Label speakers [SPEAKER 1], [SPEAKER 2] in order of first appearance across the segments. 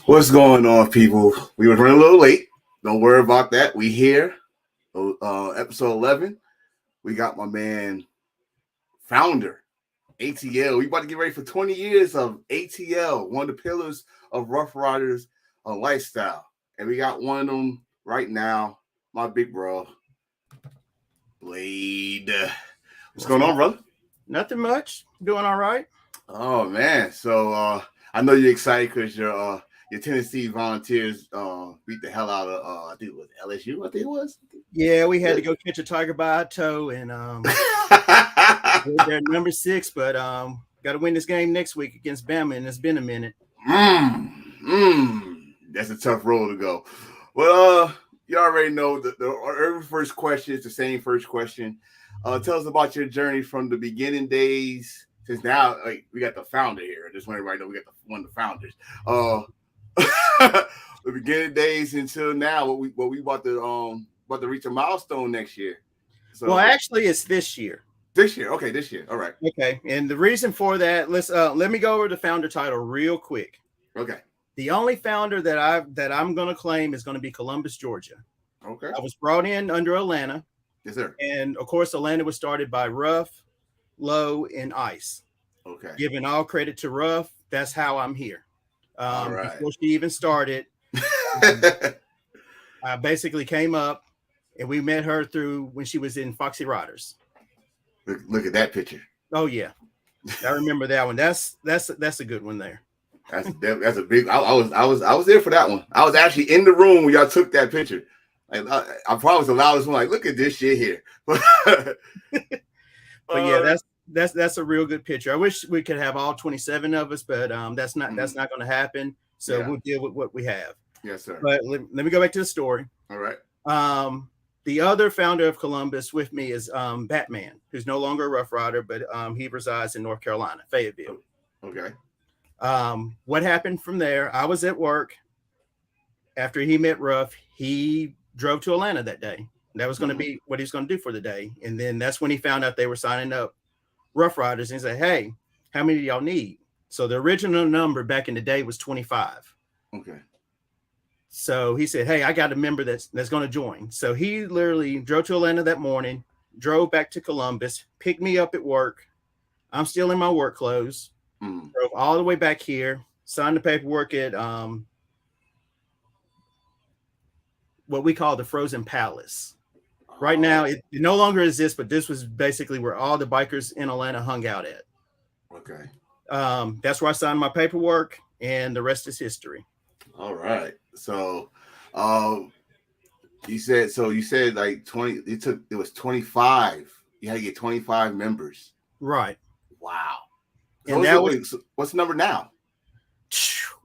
[SPEAKER 1] What's going on, people? We were running a little late. Don't worry about that. We here. Episode 11. We got my man, founder, ATL. We about to get ready for 20 years of ATL, one of the pillars of Rough Riders lifestyle. And we got one of them right now, my big bro, Blade. What's going on, brother?
[SPEAKER 2] Nothing much. Doing all right.
[SPEAKER 1] Oh, man. So I know you're excited because your Tennessee Volunteers beat the hell out of I think it was LSU. I think it was.
[SPEAKER 2] Yeah, we had to go catch a tiger by a toe, and they're number 6, but got to win this game next week against Bama, and it's been a minute.
[SPEAKER 1] That's a tough road to go. Well, you already know that every first question is the same first question. Tell us about your journey from the beginning days. Since now, like, we got the founder here. I just want everybody to know we got one of the founders. The beginning days until now, what we about to reach a milestone next year.
[SPEAKER 2] So, well, actually, it's this year.
[SPEAKER 1] This year, okay, this year. All right.
[SPEAKER 2] Okay, and the reason for that, let me go over the founder title real quick.
[SPEAKER 1] Okay.
[SPEAKER 2] The only founder that I'm going to claim is going to be Columbus, Georgia.
[SPEAKER 1] Okay.
[SPEAKER 2] I was brought in under Atlanta.
[SPEAKER 1] Yes, sir.
[SPEAKER 2] And of course, Atlanta was started by Ruff, Lowe, and Ice.
[SPEAKER 1] Okay.
[SPEAKER 2] Giving all credit to Ruff, that's how I'm here.
[SPEAKER 1] All right.
[SPEAKER 2] Before she even started, I basically came up, and we met her through when she was in Foxy Riders.
[SPEAKER 1] Look at that picture.
[SPEAKER 2] Oh yeah, I remember that one. That's a good one there.
[SPEAKER 1] That's a big. I was there for that one. I was actually in the room when y'all took that picture. Like, I probably was the loudest one. Like, look at this shit here.
[SPEAKER 2] But yeah, that's a real good picture. I wish we could have all 27 of us, but that's not going to happen. So we'll deal with what we have.
[SPEAKER 1] Yes, sir.
[SPEAKER 2] But let me go back to the story.
[SPEAKER 1] All right.
[SPEAKER 2] The other founder of Columbus with me is Batman, who's no longer a Rough Rider, but he resides in North Carolina, Fayetteville.
[SPEAKER 1] Okay.
[SPEAKER 2] What happened from there? I was at work. After he met Ruff, he drove to Atlanta that day. That was going to be what he was going to do for the day. And then that's when he found out they were signing up Rough Riders, and he said, "Hey, how many do y'all need?" So the original number back in the day was 25.
[SPEAKER 1] Okay.
[SPEAKER 2] So he said, "Hey, I got a member that's going to join." So he literally drove to Atlanta that morning, drove back to Columbus, picked me up at work. I'm still in my work clothes. Drove all the way back here, signed the paperwork at what we call the Frozen Palace. Right now, it no longer exists, but this was basically where all the bikers in Atlanta hung out at.
[SPEAKER 1] Okay.
[SPEAKER 2] That's where I signed my paperwork, and the rest is history.
[SPEAKER 1] All right. So, you said like 20. It was 25. You had to get 25 members.
[SPEAKER 2] Right.
[SPEAKER 1] Wow.
[SPEAKER 2] So
[SPEAKER 1] and what's the number now?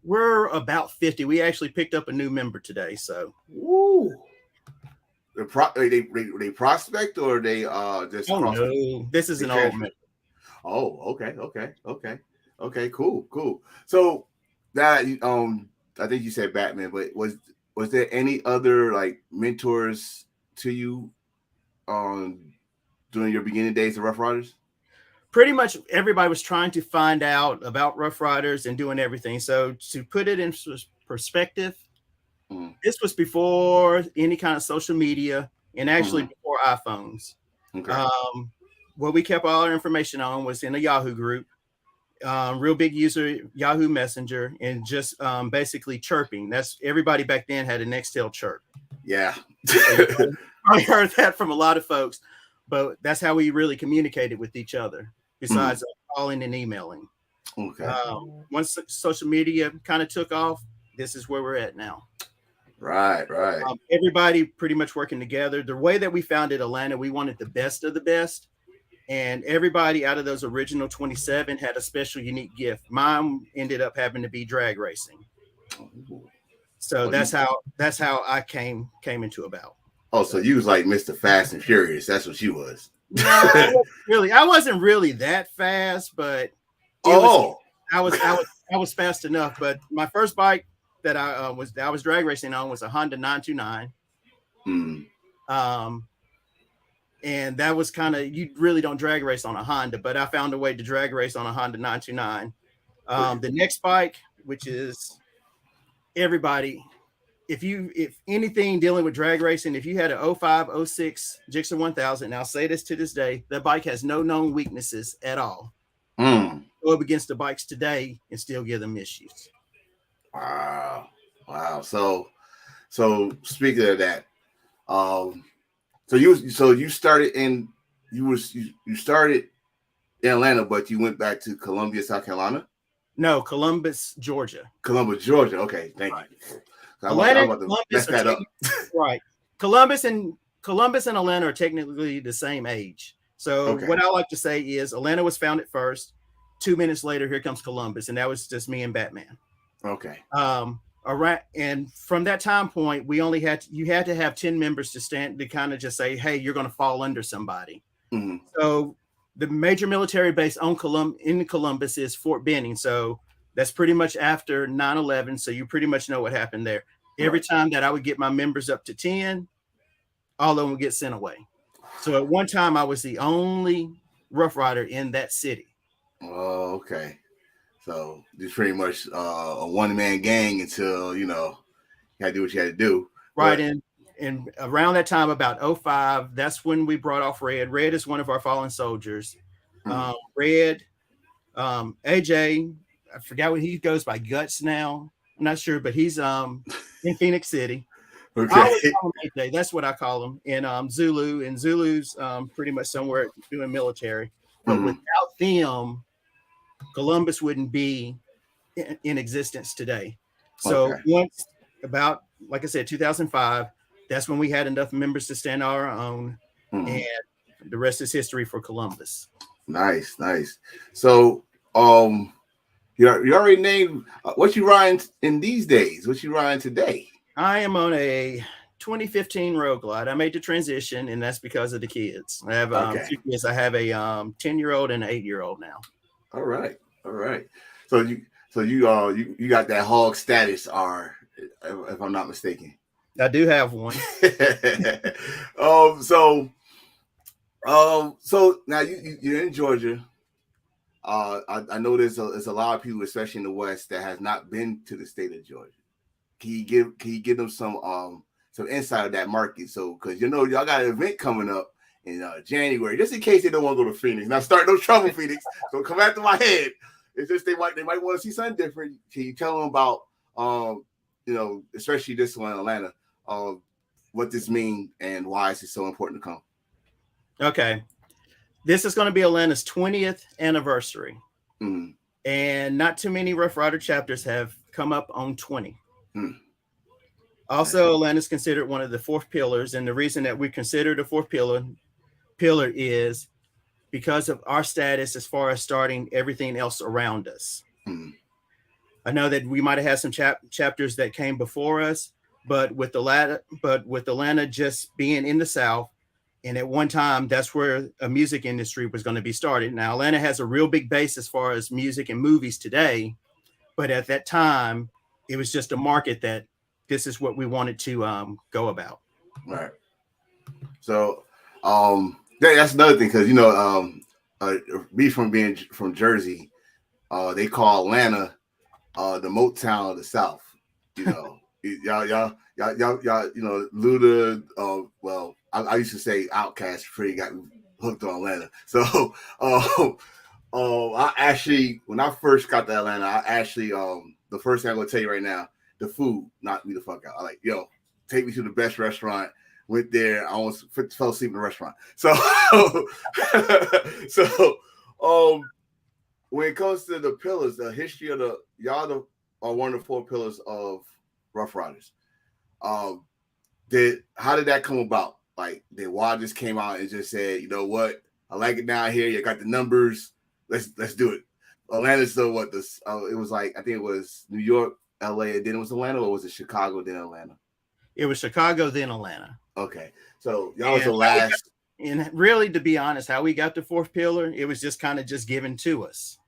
[SPEAKER 2] We're about 50. We actually picked up a new member today. So,
[SPEAKER 1] woo. They prospect or they just?
[SPEAKER 2] Oh no, this is an old member.
[SPEAKER 1] Oh, okay, cool. So that I think you said Batman, but was there any other like mentors to you during your beginning days of Rough Riders?
[SPEAKER 2] Pretty much everybody was trying to find out about Rough Riders and doing everything. So to put it in perspective, this was before any kind of social media and actually before iPhones.
[SPEAKER 1] Okay.
[SPEAKER 2] What we kept all our information on was in a Yahoo group, real big user, Yahoo Messenger, and just basically chirping. That's everybody back then had a Nextel chirp.
[SPEAKER 1] Yeah.
[SPEAKER 2] I heard that from a lot of folks, but that's how we really communicated with each other, besides calling and emailing.
[SPEAKER 1] Okay.
[SPEAKER 2] Once social media kind of took off, this is where we're at now.
[SPEAKER 1] Right.
[SPEAKER 2] Everybody pretty much working together. The way that we founded Atlanta, we wanted the best of the best. And everybody out of those original 27 had a special, unique gift. Mine ended up having to be drag racing. So that's how I came into about.
[SPEAKER 1] Oh, so you was like Mr. Fast and Furious. That's what you was.
[SPEAKER 2] No, I wasn't really that fast, but I was fast enough. But my first bike that I was drag racing on was a Honda 929. And that was kind of, you really don't drag race on a Honda, but I found a way to drag race on a Honda 929. The next bike, which is everybody, if anything dealing with drag racing, if you had a 05, 06 Gixxer 1000, and I'll say this to this day, that bike has no known weaknesses at all. Go up against the bikes today and still give them issues.
[SPEAKER 1] Wow. So speaking of that, so you started in you started in Atlanta, but you went back to Columbia, South Carolina?
[SPEAKER 2] No, Columbus, Georgia.
[SPEAKER 1] Columbus, Georgia. Okay, thank you. I'm about to mess that up.
[SPEAKER 2] Right. Columbus and Atlanta are technically the same age. So what I like to say is Atlanta was founded first. 2 minutes later, here comes Columbus, and that was just me and Batman.
[SPEAKER 1] Okay.
[SPEAKER 2] Around, and from that time point, you had to have 10 members to stand to kind of just say, hey, you're going to fall under somebody.
[SPEAKER 1] Mm-hmm.
[SPEAKER 2] So the major military base in Columbus is Fort Benning. So that's pretty much after 9/11. So you pretty much know what happened there. Every time that I would get my members up to 10, all of them would get sent away. So at one time, I was the only Rough Rider in that city.
[SPEAKER 1] Oh, okay. So just pretty much a one-man gang until, you had to do what you had to do.
[SPEAKER 2] Right. And around that time, about 05, that's when we brought off Red. Red is one of our fallen soldiers.
[SPEAKER 1] Mm-hmm.
[SPEAKER 2] Red, AJ, I forgot what he goes by, Guts now. I'm not sure, but he's in Phoenix City.
[SPEAKER 1] Okay.
[SPEAKER 2] I always call him AJ. That's what I call him. And Zulu. And Zulu's pretty much somewhere doing military. But without them, Columbus wouldn't be in existence today. So once about, like I said, 2005, that's when we had enough members to stand on our own. And the rest is history for Columbus.
[SPEAKER 1] Nice. So you already named what you riding in these days. What you riding today?
[SPEAKER 2] I am on a 2015 Road Glide. I made the transition, and that's because of the kids. I have 2 kids. I have a 10-year-old and an 8-year-old now. All right. So you got that hog status, if I'm not mistaken. I do have one.
[SPEAKER 1] So now you're in Georgia. I know there's a lot of people, especially in the West, that has not been to the state of Georgia. Can you give them some insight of that market? So, because y'all got an event coming up in January, just in case they don't want to go to Phoenix. Now, start no trouble, Phoenix. Don't come after my head. It's just they might want to see something different. Can you tell them about especially this one in Atlanta, what this means and why it's so important to come?
[SPEAKER 2] Okay. This is going to be Atlanta's 20th anniversary.
[SPEAKER 1] Mm.
[SPEAKER 2] And not too many Rough Rider chapters have come up on 20. Also, Atlanta is considered one of the 4 pillars. And the reason that we consider the 4th pillar is because of our status as far as starting everything else around us. I know that we might have had some chapters that came before us, but with Atlanta just being in the South, and at one time, that's where a music industry was going to be started. Now, Atlanta has a real big base as far as music and movies today, but at that time, it was just a market that this is what we wanted to go about.
[SPEAKER 1] Right. So, that's another thing, because me being from Jersey, they call Atlanta the Motown of the South. Y'all, Luda. Well, I used to say Outkast before he got hooked on Atlanta. So, I actually, when I first got to Atlanta, the first thing I'm gonna tell you right now, the food knocked me the fuck out. I like, take me to the best restaurant. Went there, I almost fell asleep in the restaurant. So, when it comes to the pillars, the history of y'all are one of the 4 pillars of Rough Riders. How did that come about? Like, did Wad just came out and just said, you know what, I like it down here. You got the numbers. Let's do it. Atlanta's it was like, I think it was New York, LA, and then it was Atlanta, or was it Chicago, then Atlanta?
[SPEAKER 2] It was Chicago, then Atlanta.
[SPEAKER 1] Okay. So y'all was the last.
[SPEAKER 2] And really, to be honest, how we got the 4th pillar, it was just kind of just given to us.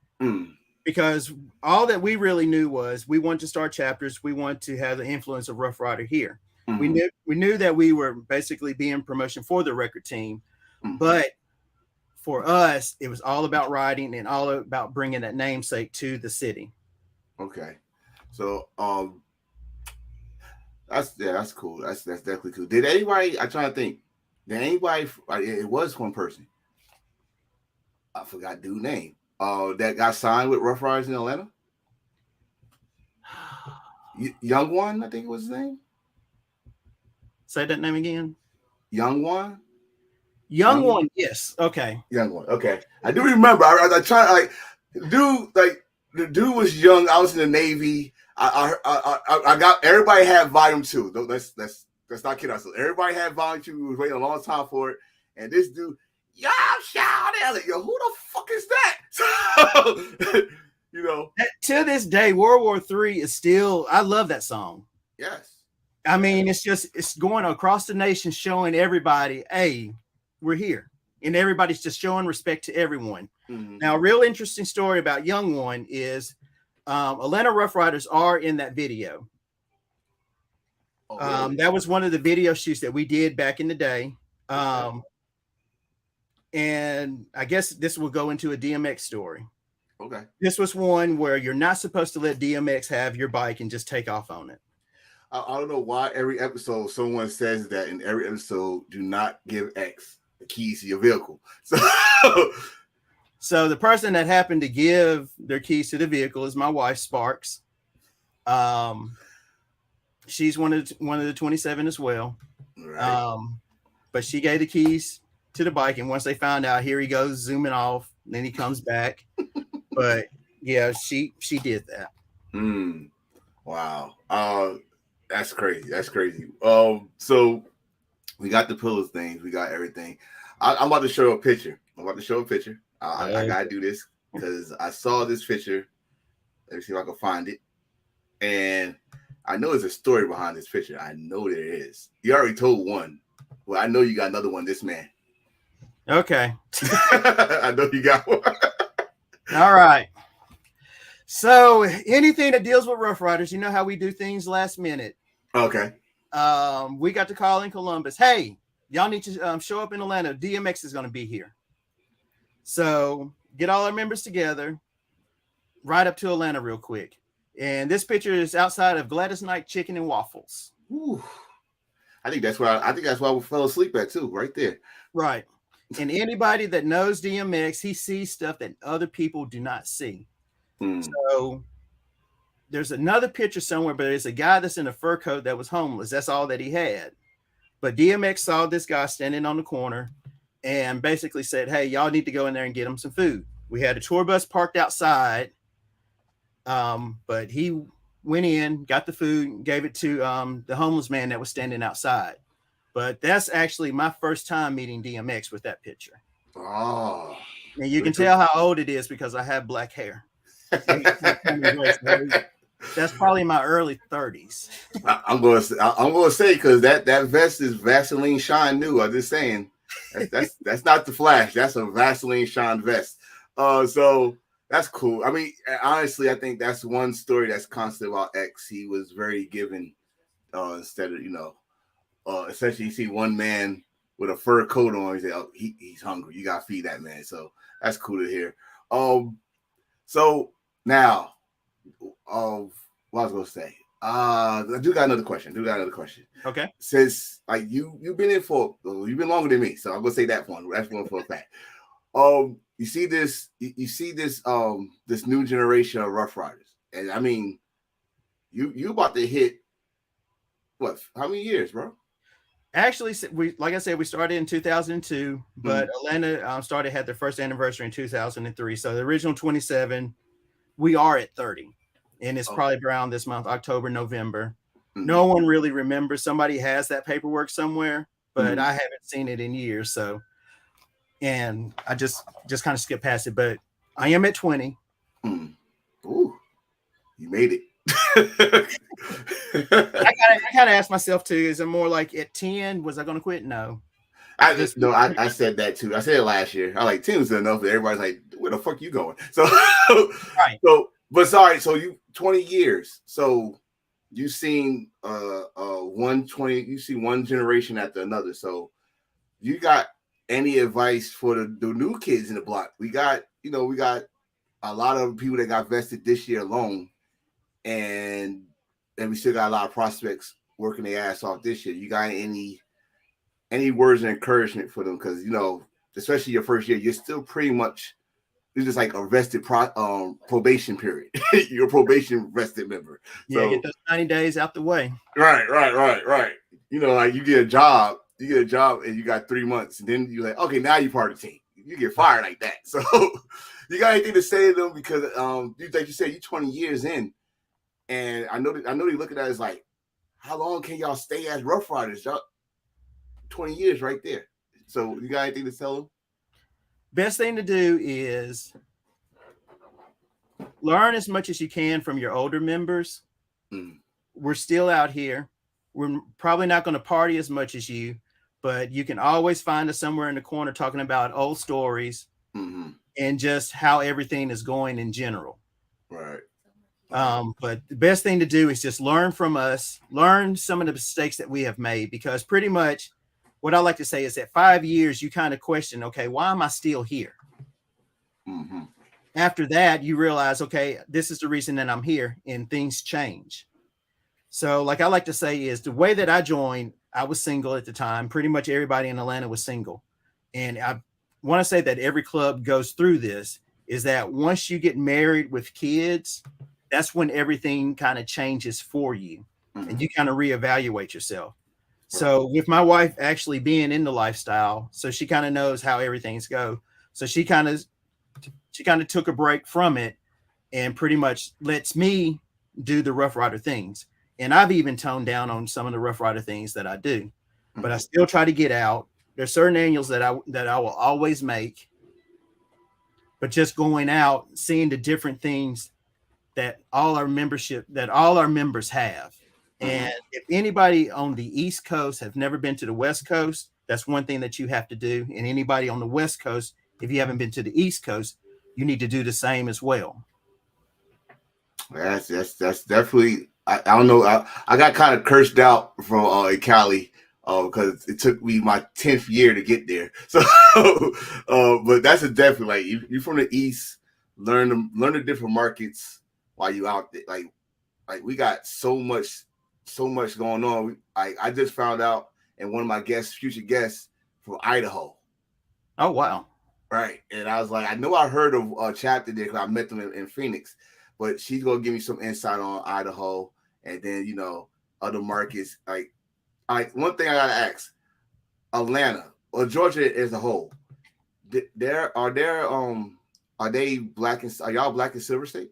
[SPEAKER 2] Because all that we really knew was we wanted to start chapters. We want to have the influence of Rough Rider here. We knew that we were basically being promotion for the record team, but for us, it was all about riding and all about bringing that namesake to the city.
[SPEAKER 1] Okay. So, That's cool. That's definitely cool. Did anybody? I'm trying to think. Did anybody? It was one person. I forgot dude's name. That got signed with Rough Riders in Atlanta. Young One, I think it was his name.
[SPEAKER 2] Say that name again.
[SPEAKER 1] Young One.
[SPEAKER 2] Young One. Yes. Okay.
[SPEAKER 1] Young One. Okay. I do remember. I tried like the dude was young. I was in the Navy. I got everybody had volume 2. Let's not kid ourselves. Everybody had volume 2. We was waiting a long time for it. And this dude, y'all shout out. Like, yo, who the fuck is that? So, you know.
[SPEAKER 2] To this day, World War III is still, I love that song.
[SPEAKER 1] Yes.
[SPEAKER 2] I mean, it's going across the nation showing everybody, hey, we're here. And everybody's just showing respect to everyone. Mm-hmm. Now, a real interesting story about Young One is Atlanta Rough Riders are in that video. Oh, really? That was one of the video shoots that we did back in the day. And I guess this will go into a DMX story.
[SPEAKER 1] Okay.
[SPEAKER 2] This was one where you're not supposed to let DMX have your bike and just take off on it.
[SPEAKER 1] I don't know why every episode someone says that in every episode, do not give X the keys to your vehicle.
[SPEAKER 2] So the person that happened to give their keys to the vehicle is my wife, Sparks. She's one of the 27 as well. Right. But she gave the keys to the bike, and once they found out, here he goes zooming off, and then he comes back. But yeah, she did that.
[SPEAKER 1] Wow. That's crazy. That's crazy. So we got the pillows things, we got everything. I'm about to show a picture. I gotta do this because I saw this picture. Let me see if I can find it. And I know there's a story behind this picture. I know there is. You already told one. Well, I know you got another one. This man.
[SPEAKER 2] Okay.
[SPEAKER 1] I know you got one.
[SPEAKER 2] All right. So anything that deals with Rough Riders, you know how we do things last minute.
[SPEAKER 1] Okay.
[SPEAKER 2] We got to call in Columbus. Hey, y'all need to show up in Atlanta. DMX is going to be here. So get all our members together, ride up to Atlanta real quick. And this picture is outside of Gladys Knight Chicken and Waffles.
[SPEAKER 1] Ooh. I think that's why we fell asleep at too, right there.
[SPEAKER 2] Right. And anybody that knows DMX, he sees stuff that other people do not see. So there's another picture somewhere, but there's a guy that's in a fur coat that was homeless. That's all that he had. But DMX saw this guy standing on the corner and basically said, hey, y'all need to go in there and get him some food. We had a tour bus parked outside. But he went in, got the food, gave it to the homeless man that was standing outside. But that's actually my first time meeting DMX with that picture.
[SPEAKER 1] Oh.
[SPEAKER 2] And you can tell how old it is because I have black hair. That's probably my early 30s.
[SPEAKER 1] I'm gonna say because that vest is Vaseline Shine New. I'm just saying that's not the Flash. That's a Vaseline Shine vest. So that's cool. I mean, honestly, I think that's one story that's constant about X. He was very giving. Instead of essentially you see one man with a fur coat on. He's hungry. You gotta feed that man. So that's cool to hear. So now, what I was gonna say, I do got another question.
[SPEAKER 2] Okay.
[SPEAKER 1] Since like you've been longer than me, so I'm gonna say that one. That's one for a fact. You see this this new generation of Rough Riders, and I mean, you about to hit what? How many years, bro?
[SPEAKER 2] Actually, like I said, we started in 2002, but Atlanta had their first anniversary in 2003. So the original 27. We are at 30, and it's probably around this month, October, November. No one really remembers. Somebody has that paperwork somewhere, but I haven't seen it in years. So, and I just kind of skipped past it, but I am at 20.
[SPEAKER 1] Ooh, you made it.
[SPEAKER 2] I kind of asked myself too, is it more like at 10, was I going to quit? No.
[SPEAKER 1] I said that too. I said it last year. I like 10 was enough, but everybody's like, where the fuck you going? So,
[SPEAKER 2] right.
[SPEAKER 1] So you 20 years. So you've seen you see one generation after another. So you got any advice for the new kids in the block? We got a lot of people that got vested this year alone, and we still got a lot of prospects working their ass off this year. You got any words of encouragement for them? Because especially your first year, you're still pretty much it's just like a vested probation period. You're a probation vested member.
[SPEAKER 2] Yeah,
[SPEAKER 1] so,
[SPEAKER 2] get those 90 days out the way.
[SPEAKER 1] Right. Like you get a job, and you got 3 months, and then you're like, okay, now you're part of the team. You get fired like that. So you got anything to say to them? Because like you said, you're 20 years in, and I know they look at that as like, how long can y'all stay as Rough Riders? Y'all 20 years right there. So you got anything to tell them?
[SPEAKER 2] Best thing to do is learn as much as you can from your older members. We're still out here. We're probably not going to party as much as you, but you can always find us somewhere in the corner talking about old stories and just how everything is going in general.
[SPEAKER 1] Right.
[SPEAKER 2] But the best thing to do is just learn from us, learn some of the mistakes that we have made, because pretty much what I like to say is that 5 years, you kind of question, okay, why am I still here? After that, you realize, okay, this is the reason that I'm here, and things change. So like I like to say is the way that I joined, I was single at the time. Pretty much everybody in Atlanta was single. And I want to say that every club goes through this, is that once you get married with kids, that's when everything kind of changes for you and you kind of reevaluate yourself. So with my wife actually being in the lifestyle, so she kind of knows how everything's go. So she kind of took a break from it and pretty much lets me do the Rough Rider things. And I've even toned down on some of the Rough Rider things that I do, but I still try to get out. There's certain annuals that I will always make, but just going out, seeing the different things that all our members have. And if anybody on the East Coast have never been to the West Coast, that's one thing that you have to do. And anybody on the West Coast, if you haven't been to the East Coast, you need to do the same as well.
[SPEAKER 1] That's definitely. I don't know. I got kind of cursed out from Cali because it took me my 10th year to get there. So, but that's definitely like you from the East, learn the different markets while you out there. Like we got so much going on. I just found out, and one of my future guests from Idaho.
[SPEAKER 2] Oh wow!
[SPEAKER 1] Right, and I was like, I know I heard of a chapter there because I met them in Phoenix, but she's gonna give me some insight on Idaho, and then other markets. Like one thing I gotta ask, Atlanta or Georgia as a whole, are they black and are y'all black and silver state?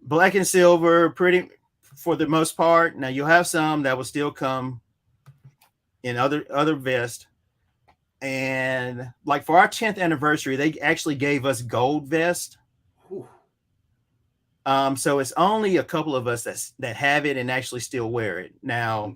[SPEAKER 2] Black and silver, pretty for the most part. Now you'll have some that will still come in other vests. And like for our 10th anniversary, they actually gave us gold vest. So it's only a couple of us that have it and actually still wear it. Now,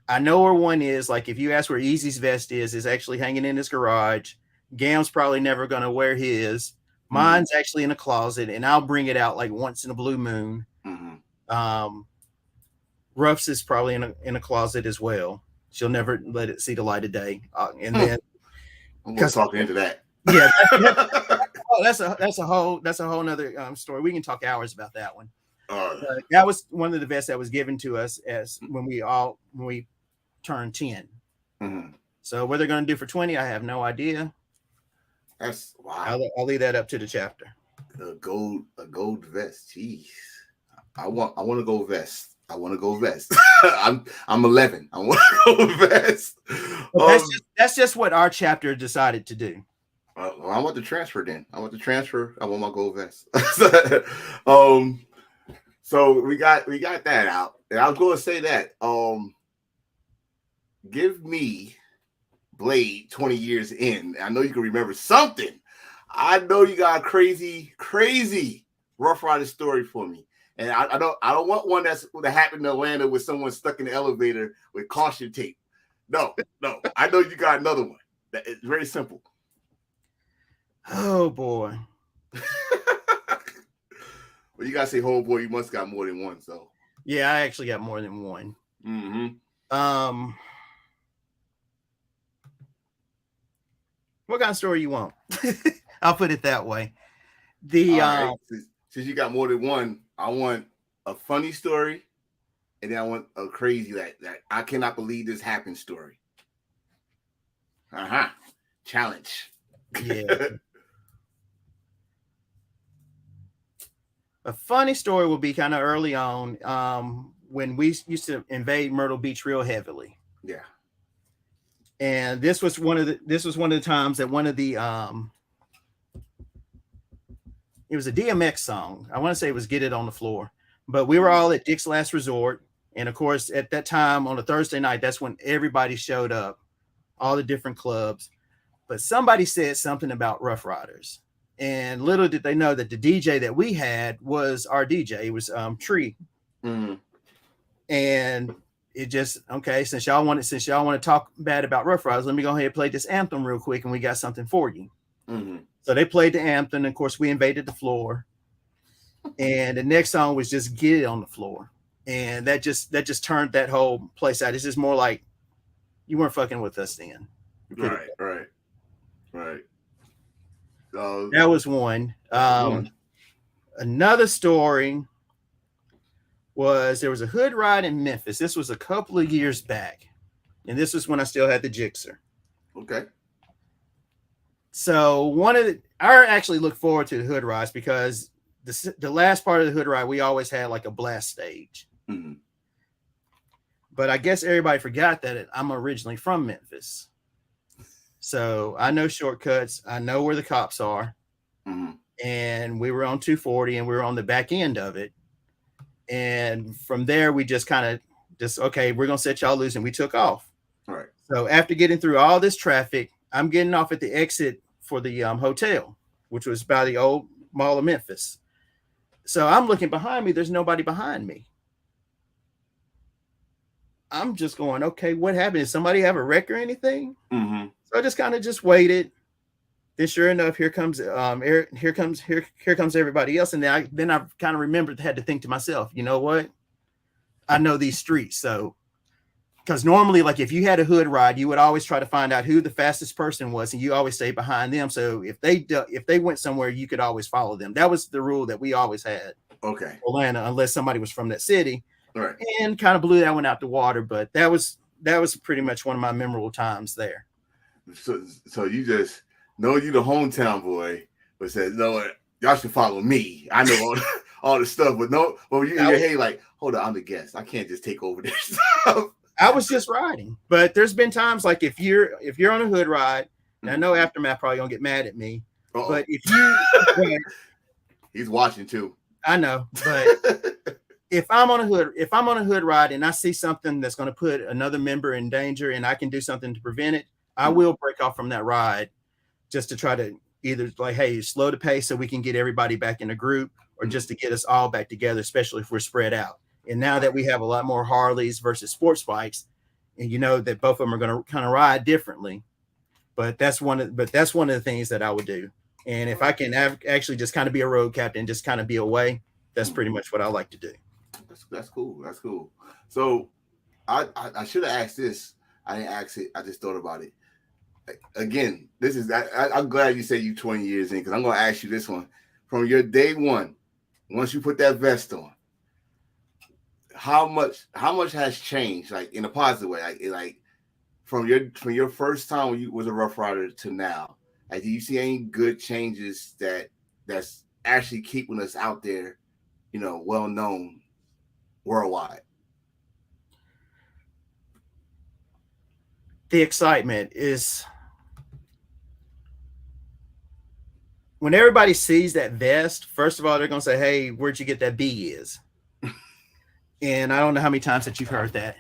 [SPEAKER 2] I know where one is. Like if you ask where Easy's vest is actually hanging in his garage. Gam's probably never going to wear his. Mine's actually in a closet, and I'll bring it out like once in a blue moon. Ruff's is probably in a closet as well. She'll never let it see the light of day. And then
[SPEAKER 1] I'm going to talk into that.
[SPEAKER 2] Yeah, that's a whole nother story. We can talk hours about that one. That was one of the vests that was given to us as when we turned 10. So what they're going to do for 20, I have no idea.
[SPEAKER 1] That's wow.
[SPEAKER 2] I'll leave that up to the chapter.
[SPEAKER 1] A gold vest. Jeez, I want to go vest. I want to go vest. I'm 11. I want to go vest.
[SPEAKER 2] That's just what our chapter decided to do.
[SPEAKER 1] Well, I want the transfer then. I want my gold vest. So we got that out. And I was going to say that. Give me Blade 20 years in. I know you can remember something. I know you got a crazy Rough Rider story for me. And I don't want one that happened in Atlanta with someone stuck in the elevator with caution tape. No. I know you got another one. It's very simple.
[SPEAKER 2] Oh boy.
[SPEAKER 1] Well, you gotta say, "Oh boy," you must got more than one. So
[SPEAKER 2] yeah, I actually got more than one. What kind of story you want? I'll put it that way.
[SPEAKER 1] Since you got more than one, I want a funny story, and then I want a crazy that I cannot believe this happened story. Challenge.
[SPEAKER 2] Yeah. A funny story will be kind of early on, when we used to invade Myrtle Beach real heavily.
[SPEAKER 1] Yeah.
[SPEAKER 2] And this was one of the times that one of the it was a DMX song. I want to say it was Get It on the Floor. But we were all at Dick's Last Resort. And of course, at that time on a Thursday night, that's when everybody showed up, all the different clubs. But somebody said something about Rough Riders. And little did they know that the DJ that we had was our DJ. It was Tree.
[SPEAKER 1] Mm-hmm.
[SPEAKER 2] And it just, okay, since y'all want to talk bad about Rough Riders, let me go ahead and play this anthem real quick, and we got something for you.
[SPEAKER 1] Mm-hmm.
[SPEAKER 2] So they played the anthem, and of course we invaded the floor. And the next song was just Get It on the Floor. And that just turned that whole place out. It's just more like you weren't fucking with us then.
[SPEAKER 1] Right.
[SPEAKER 2] That was one. Another story was there was a hood ride in Memphis. This was a couple of years back. And this was when I still had the Gixxer.
[SPEAKER 1] Okay.
[SPEAKER 2] So I actually look forward to the hood rides because the last part of the hood ride, we always had like a blast stage.
[SPEAKER 1] Mm-hmm.
[SPEAKER 2] But I guess everybody forgot that I'm originally from Memphis. So I know shortcuts. I know where the cops are.
[SPEAKER 1] Mm-hmm.
[SPEAKER 2] And we were on 240 and we were on the back end of it. And from there, we just kind of okay, we're going to set y'all loose. And we took off.
[SPEAKER 1] All right.
[SPEAKER 2] So after getting through all this traffic, I'm getting off at the exit for the hotel, which was by the old Mall of Memphis. So I'm looking behind me. There's nobody behind me. I'm just going, okay, what happened? Did somebody have a wreck or anything?
[SPEAKER 1] Mm-hmm.
[SPEAKER 2] So I just kind of just waited. Then sure enough, here comes everybody else. And then I kind of remembered, had to think to myself, you know what? I know these streets. So, because normally, like if you had a hood ride, you would always try to find out who the fastest person was, and you always stay behind them. So if they went somewhere, you could always follow them. That was the rule that we always had.
[SPEAKER 1] Okay.
[SPEAKER 2] Atlanta, unless somebody was from that city.
[SPEAKER 1] Right.
[SPEAKER 2] And kind of blew that one out the water, but that was pretty much one of my memorable times there.
[SPEAKER 1] So you just know you the hometown boy, but said, no, y'all should follow me. I know all the stuff, but you in your head like, hold on, I'm the guest. I can't just take over this stuff.
[SPEAKER 2] I was just riding, but there's been times like if you're on a hood ride, and I know Aftermath probably gonna get mad at me, but if you,
[SPEAKER 1] he's watching too.
[SPEAKER 2] I know, but if I'm on a hood ride and I see something that's going to put another member in danger and I can do something to prevent it, I will break off from that ride just to try to either like, hey, slow the pace so we can get everybody back in a group, or just to get us all back together, especially if we're spread out. And now that we have a lot more Harleys versus sports bikes, and you know that both of them are going to kind of ride differently, but that's one of the things that I would do. And if I can actually just kind of be a road captain, just kind of be away, that's pretty much what I like to do.
[SPEAKER 1] That's cool. That's cool. So I should have asked this. I didn't ask it. I just thought about it. Again, this is I'm glad you said you 20 years in, because I'm going to ask you this one. From your day one, once you put that vest on, how much has changed, like in a positive way, like from your first time when you was a Rough Rider to now? Like, do you see any good changes that's actually keeping us out there, well known worldwide?
[SPEAKER 2] The excitement is when everybody sees that vest. First of all, they're gonna say, "Hey, where'd you get that B is?" And I don't know how many times that you've heard that,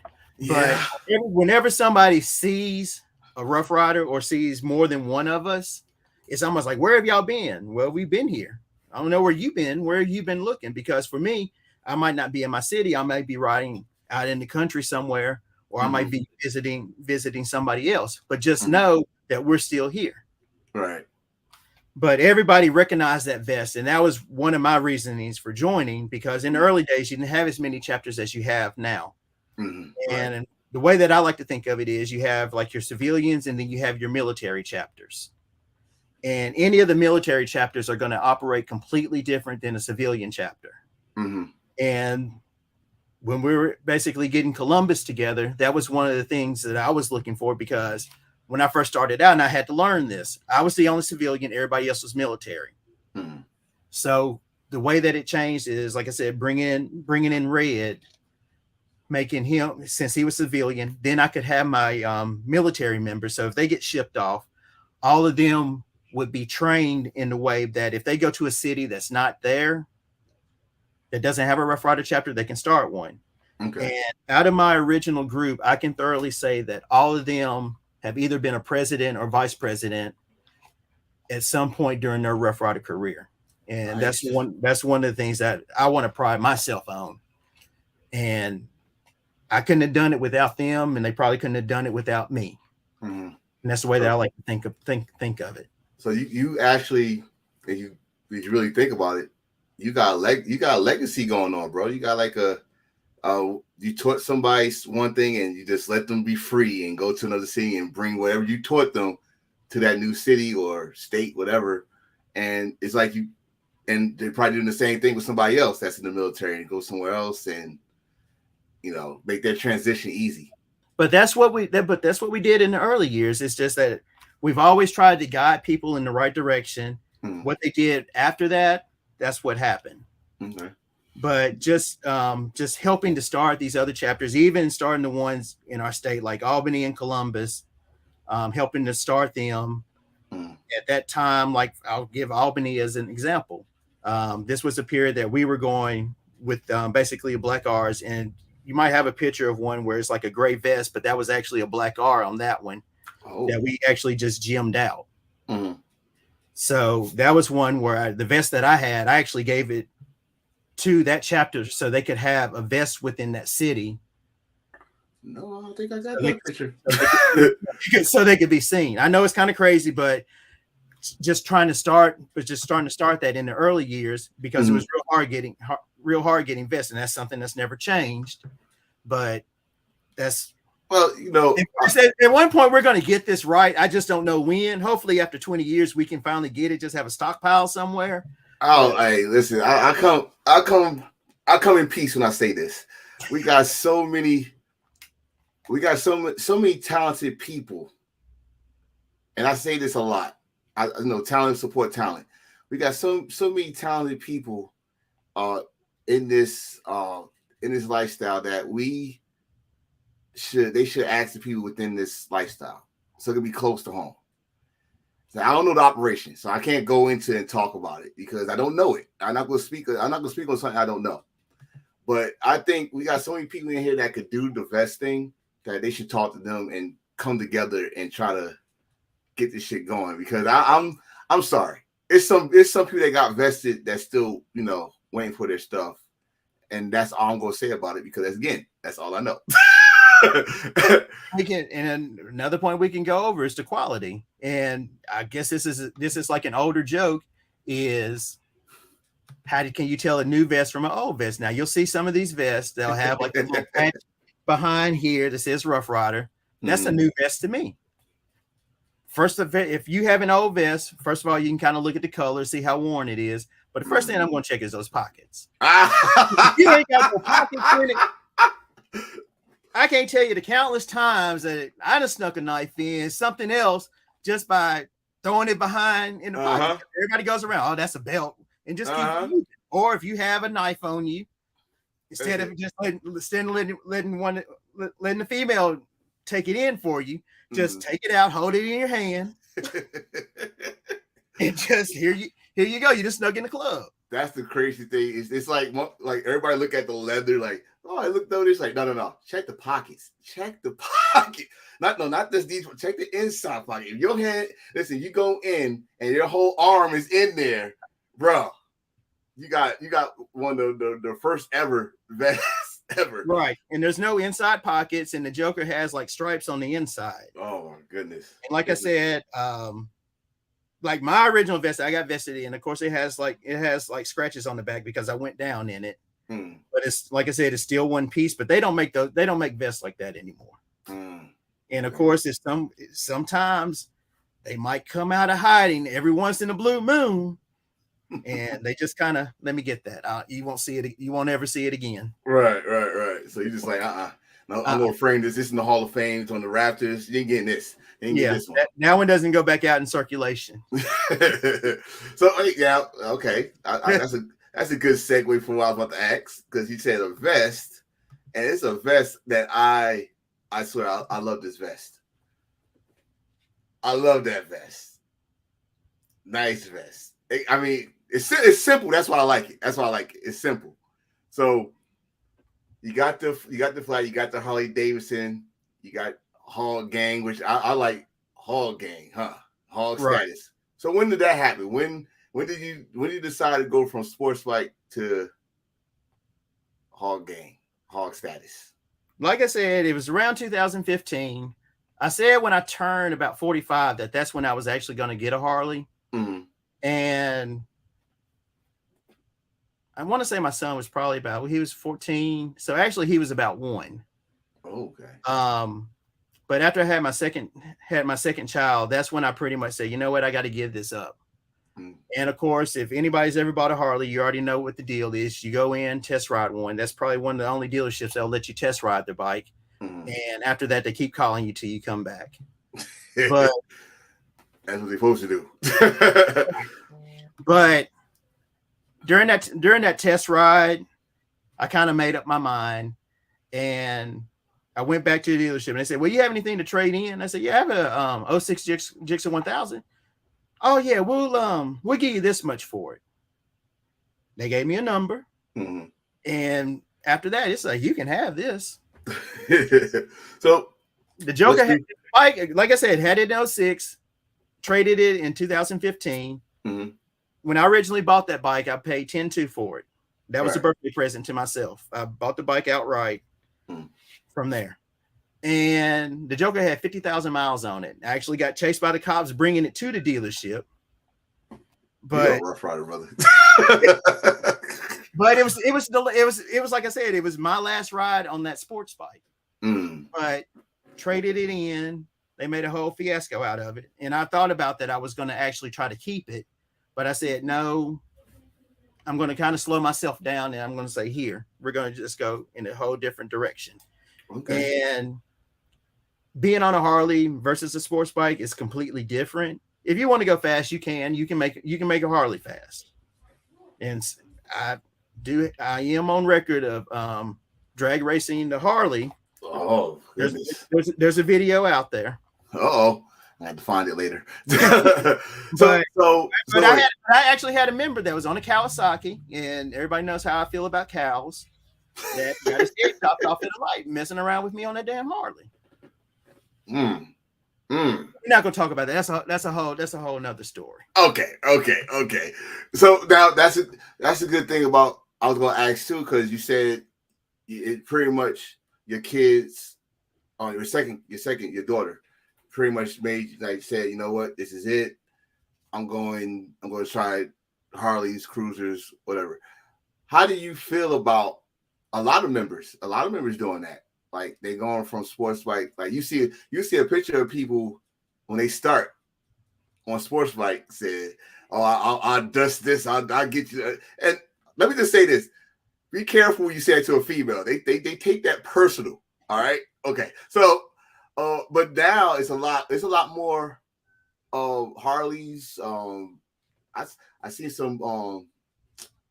[SPEAKER 2] but whenever somebody sees a Rough Rider or sees more than one of us, it's almost like, "Where have y'all been?" Well, we've been here. I don't know where you've been. Where have you been looking? Because for me, I might not be in my city. I might be riding out in the country somewhere, or I might be visiting somebody else. But just know that we're still here.
[SPEAKER 1] Right.
[SPEAKER 2] But everybody recognized that vest. And that was one of my reasonings for joining, because in the early days, you didn't have as many chapters as you have now.
[SPEAKER 1] Mm-hmm.
[SPEAKER 2] And the way that I like to think of it is you have like your civilians, and then you have your military chapters. And any of the military chapters are going to operate completely different than a civilian chapter.
[SPEAKER 1] Mm-hmm.
[SPEAKER 2] And when we were basically getting Columbus together, that was one of the things that I was looking for, because when I first started out and I had to learn this, I was the only civilian, everybody else was military.
[SPEAKER 1] Hmm.
[SPEAKER 2] So the way that it changed is, like I said, bringing in Red, making him, since he was civilian, then I could have my military members. So if they get shipped off, all of them would be trained in the way that if they go to a city that's not there, that doesn't have a Rough Rider chapter, they can start one.
[SPEAKER 1] Okay.
[SPEAKER 2] And out of my original group, I can thoroughly say that all of them have either been a president or vice president at some point during their Rough Rider career. And
[SPEAKER 1] Nice.
[SPEAKER 2] that's one of the things that I want to pride myself on. And I couldn't have done it without them, and they probably couldn't have done it without me.
[SPEAKER 1] Mm-hmm.
[SPEAKER 2] And that's the way that I like to think of it.
[SPEAKER 1] So you actually, if you really think about it, you got a legacy going on, bro. You got like you taught somebody one thing and you just let them be free and go to another city and bring whatever you taught them to that new city or state, whatever. And it's like and they're probably doing the same thing with somebody else that's in the military and go somewhere else and, make their transition easy.
[SPEAKER 2] But that's what we did in the early years. It's just that we've always tried to guide people in the right direction. What they did after that, that's what happened.
[SPEAKER 1] Okay.
[SPEAKER 2] But just helping to start these other chapters, even starting the ones in our state like Albany and Columbus, helping to start them at that time. Like I'll give Albany as an example. This was a period that we were going with basically a black R's, and you might have a picture of one where it's like a gray vest, but that was actually a black R on that one that we actually just gemmed out.
[SPEAKER 1] Mm-hmm. So
[SPEAKER 2] that was one where the vest that I had, I actually gave it to that chapter so they could have a vest within that city.
[SPEAKER 1] No, I don't think I got that picture.
[SPEAKER 2] So they could be seen. I know it's kind of crazy, but starting to start that in the early years, because it was real hard getting vests, and that's something that's never changed. But that's,
[SPEAKER 1] well,
[SPEAKER 2] at one point we're going to get this right. I just don't know when. Hopefully after 20 years we can finally get it, just have a stockpile somewhere.
[SPEAKER 1] Oh, hey, listen, I come in peace when I say this. We got so many talented people. And I say this a lot. I know talent support talent. We got so many talented people in this lifestyle that they should ask the people within this lifestyle so it can be close to home. So I don't know the operation, so I can't go into and talk about it because I don't know it. I'm not going to speak on something I don't know. But I think we got so many people in here that could do the vest thing that they should talk to them and come together and try to get this shit going. Because I'm sorry, it's some people that got vested that's still waiting for their stuff, and that's all I'm going to say about it. Because again, that's all I know.
[SPEAKER 2] And another point we can go over is the quality. And I guess this is like an older joke, is can you tell a new vest from an old vest? Now you'll see some of these vests, they'll have like a little patch behind here that says Rough Rider. That's a new vest to me. First, if you have an old vest, first of all, you can kind of look at the color, see how worn it is. But the first thing I'm going to check is those pockets. If you ain't got no pockets in it, I can't tell you the countless times that I just snuck a knife in, something else, just by throwing it behind in the pocket. Everybody goes around, oh, that's a belt, and just keep moving. Or if you have a knife on you, instead of just letting the female take it in for you, just take it out, hold it in your hand, and just here you go. You just snuck in the club.
[SPEAKER 1] That's the crazy thing. It's like everybody look at the leather like, oh, I looked over this. Like, no. Check the pockets. Check the pocket. Not this deep. Check the inside pocket. If your hand, listen, you go in and your whole arm is in there, bro. You got one of the first ever vests ever.
[SPEAKER 2] Right. And there's no inside pockets, and the Joker has like stripes on the inside.
[SPEAKER 1] Oh my goodness.
[SPEAKER 2] And like I said, like my original vest, I got vested in. Of course, it has like scratches on the back because I went down in it. But it's like I said, it's still one piece. But they don't make vests like that anymore. And of course, it's sometimes they might come out of hiding every once in a blue moon. and they just kind of let me get that. You won't see it. You won't ever see it again.
[SPEAKER 1] Right. So you're just like, no, I'm gonna frame this. This is in the Hall of Fame. It's on the Raptors. You ain't getting this. You ain't getting this one.
[SPEAKER 2] That one doesn't go back out in circulation.
[SPEAKER 1] So yeah, okay. That's a good segue from what I was about to ask, because you said a vest, and it's a vest that I swear I love this vest. I love that vest. Nice vest. I mean, it's simple. That's why I like it. It's simple. So you got the flag, you got the Harley Davidson, you got Hog Gang, which I like Hog Gang, huh? Hog status. So when did that happen? When did you decide to go from sports bike to Hog Gang, Hog status?
[SPEAKER 2] Like I said, it was around 2015. I said when I turned about 45 that's when I was actually going to get a Harley.
[SPEAKER 1] Mm-hmm.
[SPEAKER 2] And I want to say my son was probably he was 14. So actually he was about 1.
[SPEAKER 1] Okay.
[SPEAKER 2] But after I had my second child, that's when I pretty much said, you know what, I got to give this up.
[SPEAKER 1] Mm-hmm.
[SPEAKER 2] And of course, if anybody's ever bought a Harley, you already know what the deal is. You go in, test ride one. That's probably one of the only dealerships that'll let you test ride their bike.
[SPEAKER 1] Mm-hmm.
[SPEAKER 2] And after that, they keep calling you till you come back. But
[SPEAKER 1] that's what they're supposed to do.
[SPEAKER 2] But during that test ride, I kind of made up my mind, and I went back to the dealership, and they said, "Well, you have anything to trade in?" I said, "Yeah, I have a 06 Gixxer 1000." "Oh yeah, we'll give you this much for it." They gave me a number,
[SPEAKER 1] mm-hmm.
[SPEAKER 2] and after that, it's like, you can have this.
[SPEAKER 1] So
[SPEAKER 2] the Joker had the bike, like I said, had it in 06, traded it in 2015.
[SPEAKER 1] Mm-hmm.
[SPEAKER 2] When I originally bought that bike, I paid $10,200 for it. That was a birthday present to myself. I bought the bike outright from there. And the Joker had 50,000 miles on it. I actually got chased by the cops bringing it to the dealership. But
[SPEAKER 1] Rough Rider, brother.
[SPEAKER 2] But it was like I said, it was my last ride on that sports bike. But traded it in. They made a whole fiasco out of it. And I thought about that. I was going to actually try to keep it. But I said, no, I'm going to kind of slow myself down, and I'm going to say, here, we're going to just go in a whole different direction.
[SPEAKER 1] Okay.
[SPEAKER 2] And being on a Harley versus a sports bike is completely different. If you want to go fast, you can make a Harley fast. And I am on record of drag racing the Harley.
[SPEAKER 1] Oh, goodness.
[SPEAKER 2] There's a video out there.
[SPEAKER 1] Uh-oh. I had to find it later.
[SPEAKER 2] But I actually had a member that was on a Kawasaki, and everybody knows how I feel about cows. That got his head chopped off in the light, messing around with me on that damn Harley. We're not gonna talk about that. That's a whole nother story.
[SPEAKER 1] Okay. So now that's a good thing about. I was gonna ask too, because you said it pretty much your kids, your daughter, pretty much made, like, said, you know what, this is it. I'm going to try Harleys, cruisers, whatever. How do you feel about a lot of members doing that? Like, they going from sports bike, like you see a picture of people when they start on sports bike, said, "Oh, I'll dust this, I'll get you." And let me just say this: be careful when you say it to a female. They take that personal. All right, okay. So, but now it's a lot more Harleys. I see some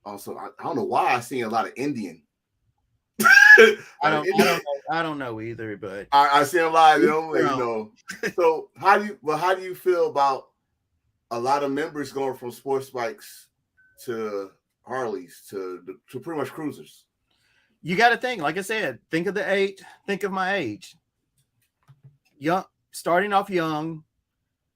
[SPEAKER 1] also, I don't know why I see a lot of Indian.
[SPEAKER 2] I don't know either, but
[SPEAKER 1] I see a lot of them, you know. So how do you feel about a lot of members going from sports bikes to Harleys to pretty much cruisers?
[SPEAKER 2] You got to think, like I said, think of my age. Young, starting off young,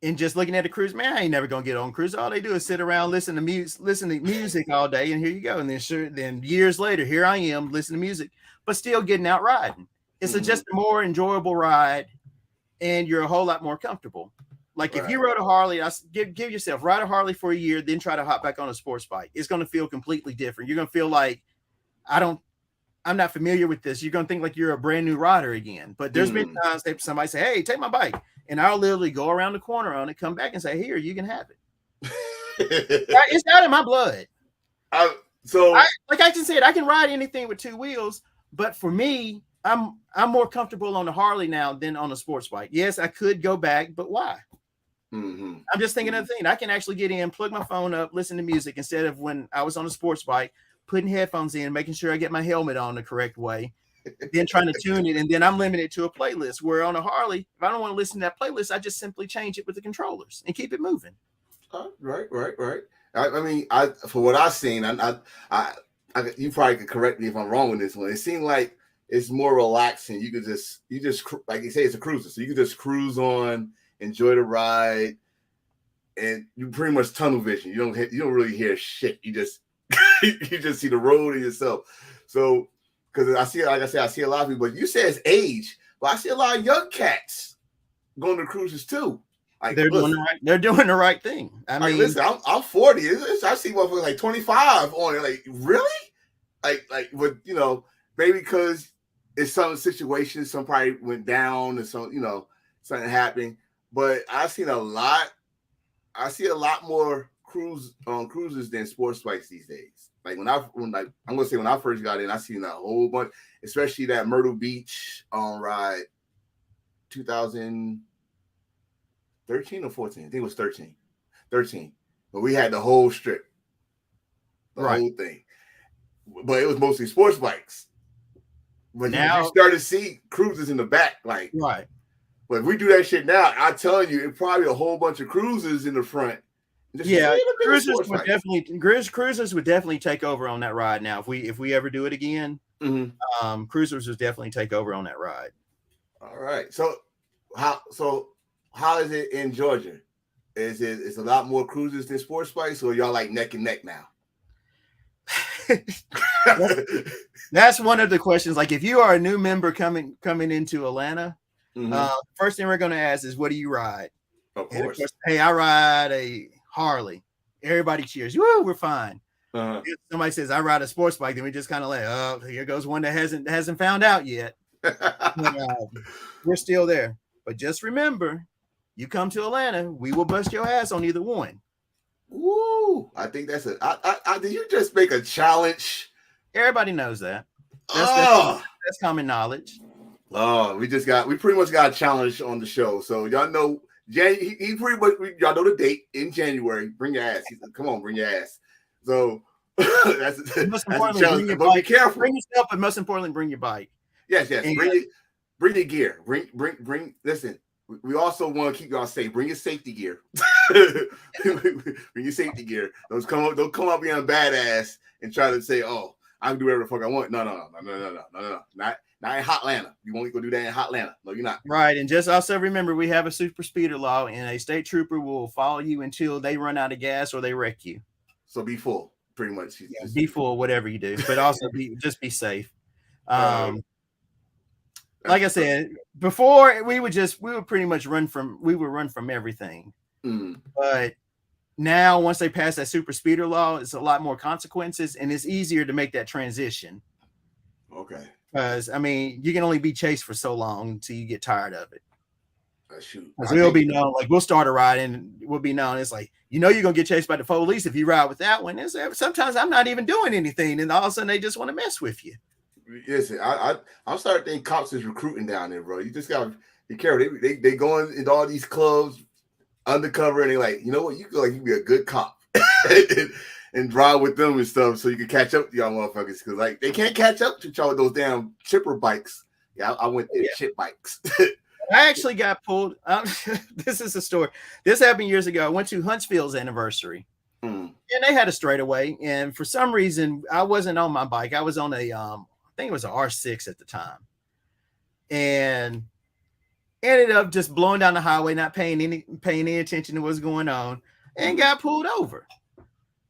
[SPEAKER 2] and just looking at a cruise, man, I ain't never gonna get on cruise. All they do is sit around, listen to music all day, and here you go. And then years later, here I am listening to music, but still getting out riding. It's just a more enjoyable ride, and you're a whole lot more comfortable. Like, if you rode a Harley, give yourself, ride a Harley for a year, then try to hop back on a sports bike. It's going to feel completely different. You're going to feel like, I'm not familiar with this. You're going to think like you're a brand new rider again. But there's been times that somebody say, "Hey, take my bike." And I'll literally go around the corner on it, come back and say, "Here, you can have it." It's out of my blood.
[SPEAKER 1] So,
[SPEAKER 2] like I just said, I can ride anything with two wheels, but for me, I'm more comfortable on the Harley now than on a sports bike. Yes, I could go back, but why?
[SPEAKER 1] mm-hmm.
[SPEAKER 2] I'm just thinking of the thing. I can actually get in, plug my phone up, listen to music instead of when I was on a sports bike, putting headphones in, making sure I get my helmet on the correct way, then trying to tune it, and then I'm limited to a playlist. Where on a Harley, if I don't want to listen to that playlist, I just simply change it with the controllers and keep it moving.
[SPEAKER 1] Right. I mean, for what I've seen, I you probably could correct me if I'm wrong with this one. It seemed like it's more relaxing. You just like you say, it's a cruiser, so you can just cruise on, enjoy the ride, and you pretty much tunnel vision. You don't really hear shit. You just you just see the road and yourself. So because I see, like I said, I see a lot of people. But you say it's age, but I see a lot of young cats going to cruises too. Like,
[SPEAKER 2] they're doing the right thing. I mean,
[SPEAKER 1] listen, I'm 40. I see motherfuckers like 25 on it. Like, really? Like, but maybe because it's some situations, some probably went down, and so something happened. But I see a lot more cruises than sports bikes these days. Like when I first got in, I seen a whole bunch, especially that Myrtle Beach ride, 2013 or 14. I think it was 13. But we had the whole strip, the whole thing. But it was mostly sports bikes. But now you started to see cruisers in the back, like
[SPEAKER 2] right.
[SPEAKER 1] But if we do that shit now, I'm telling you, it's probably a whole bunch of cruisers in the front.
[SPEAKER 2] Cruisers would definitely take over on that ride now. If we ever do it again, cruisers would definitely take over on that ride.
[SPEAKER 1] All right. So how is it in Georgia? Is it a lot more cruisers than sports bikes, or y'all like neck and neck now?
[SPEAKER 2] That's one of the questions. Like, if you are a new member coming into Atlanta, first thing we're going to ask is, what do you ride?
[SPEAKER 1] Of course.
[SPEAKER 2] Hey, I ride a Harley. Everybody cheers. Woo, we're fine. If somebody says I ride a sports bike, then we just kind of like, oh, here goes one that hasn't found out yet. But, we're still there. But just remember, you come to Atlanta, we will bust your ass on either one.
[SPEAKER 1] Ooh, I think that's it. Did you just make a challenge?
[SPEAKER 2] Everybody knows that. That's common knowledge.
[SPEAKER 1] Oh, we pretty much got a challenge on the show. So y'all know, he pretty much, y'all know the date in January. Bring your ass. Come on, bring your ass. So that's a challenge. But be careful.
[SPEAKER 2] Bring yourself, but most importantly, bring your bike.
[SPEAKER 1] Yes. Bring your gear. Bring. Listen, we also want to keep y'all safe. Bring your safety gear. Bring your safety gear. Don't come up being a badass and try to say, "Oh, I can do whatever the fuck I want." No. Not in Hotlanta. You won't go do that in Hotlanta. No, you're not.
[SPEAKER 2] Right. And just also remember, we have a super speeder law, and a state trooper will follow you until they run out of gas or they wreck you.
[SPEAKER 1] So be full, pretty much.
[SPEAKER 2] Be full, whatever you do, but also be safe. Like I said before, we would pretty much run from everything. But now, once they pass that super speeder law, it's a lot more consequences, and it's easier to make that transition.
[SPEAKER 1] Okay.
[SPEAKER 2] Because I mean, you can only be chased for so long until you get tired of it.
[SPEAKER 1] Shoot.
[SPEAKER 2] We'll be known, like we'll start a ride and we'll be known. It's like, you're gonna get chased by the police if you ride with that one. Sometimes I'm not even doing anything, and all of a sudden they just want to mess with you.
[SPEAKER 1] Listen, I'm starting to think cops is recruiting down there, bro. You just gotta be careful. They going into all these clubs undercover, and they're like, you know what, you can be a good cop and drive with them and stuff, so you can catch up to y'all motherfuckers, because like they can't catch up to y'all with those damn chipper bikes. Yeah, I went there, chip bikes.
[SPEAKER 2] I actually got pulled. This is a story. This happened years ago. I went to Huntsville's anniversary, and they had a straightaway. And for some reason, I wasn't on my bike. I was on a, I think it was an R6 at the time, and ended up just blowing down the highway, not paying any attention to what's going on, and got pulled over.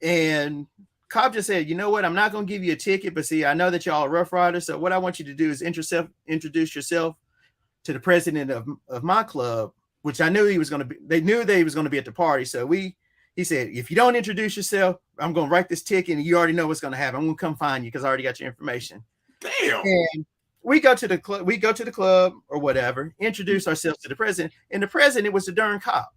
[SPEAKER 2] And cop just said, "You know what? I'm not going to give you a ticket, but see, I know that y'all are Rough Riders. So what I want you to do is introduce yourself to the president of my club," which I knew he was going to be. They knew that he was going to be at the party. So he said, "If you don't introduce yourself, I'm going to write this ticket, and you already know what's going to happen. I'm going to come find you because I already got your information."
[SPEAKER 1] Damn.
[SPEAKER 2] And we go to the club. We go to the club or whatever. Introduce ourselves to the president, and the president was the darn cop.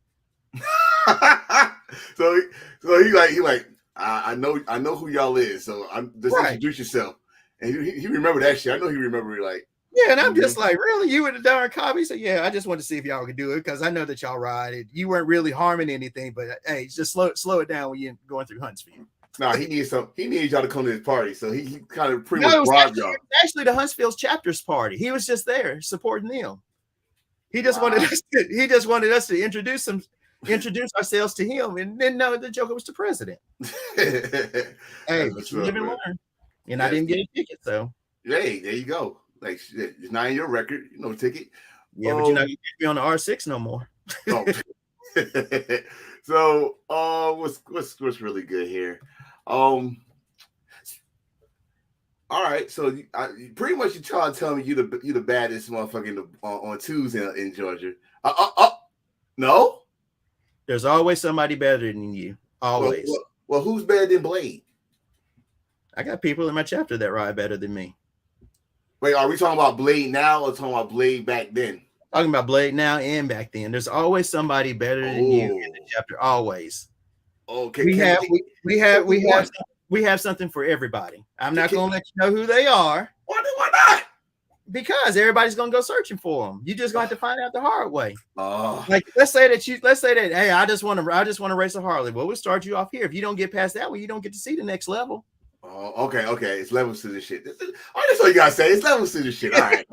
[SPEAKER 1] so he like I know who y'all is. So I'm just
[SPEAKER 2] Right.
[SPEAKER 1] introduce yourself. And he remembered that shit. I know he remembered like.
[SPEAKER 2] Yeah, and I'm just like, really? You with the darn copy? So yeah, I just wanted to see if y'all could do it because I know that y'all ride it. You weren't really harming anything, but hey, just slow it down when you're going through Huntsville.
[SPEAKER 1] Nah, he needs y'all to come to his party. So he kind of pretty
[SPEAKER 2] No,
[SPEAKER 1] much bribed y'all.
[SPEAKER 2] actually the Huntsville's chapters party. He was just there supporting them. He just wanted us to introduce ourselves to him, and then know the Joker was the president. Hey, but you live and learn. And I didn't get a ticket, so
[SPEAKER 1] hey, there you go. Like shit, it's not in your record, no ticket.
[SPEAKER 2] Yeah, but you're not gonna be on the R6 no more.
[SPEAKER 1] Oh. So what's really good here? All right, so pretty much you're trying to tell me you the baddest motherfucker on Tuesday in Georgia. No,
[SPEAKER 2] there's always somebody better than you. Always.
[SPEAKER 1] Well, who's better than Blade?
[SPEAKER 2] I got people in my chapter that ride better than me.
[SPEAKER 1] Wait, are we talking about Blade now or talking about Blade back then?
[SPEAKER 2] Talking about Blade now and back then. There's always somebody better than you in the chapter. Always.
[SPEAKER 1] Okay.
[SPEAKER 2] We have something for everybody. I'm not going to let you know who they are.
[SPEAKER 1] Why not?
[SPEAKER 2] Because everybody's going to go searching for them. You just going to have to find out the hard way.
[SPEAKER 1] Oh.
[SPEAKER 2] Like let's say that hey, I just want to race a Harley. Well, we'll start you off here. If you don't get past that one, you don't get to see the next level.
[SPEAKER 1] Oh, okay. It's levels to this shit. That's all you gotta say. It's levels to this shit. All right.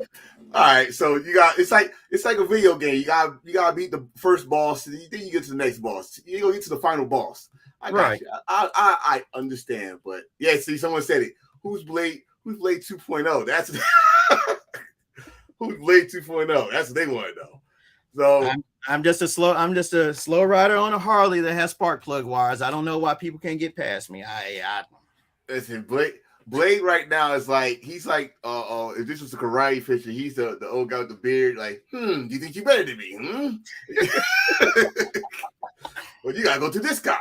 [SPEAKER 1] All right. So it's like a video game. You gotta beat the first boss, then you get to the next boss. You go get to the final boss. I understand, but yeah. See, someone said it. Who's Blade 2.0? That's who's Blade 2.0. That's what they want to know. So
[SPEAKER 2] I'm just a slow rider on a Harley that has spark plug wires. I don't know why people can't get past me.
[SPEAKER 1] Listen, Blade right now is like he's like if this was a karate fisher, he's the old guy with the beard. Like, do you think you better than me? Well, you gotta go to this guy.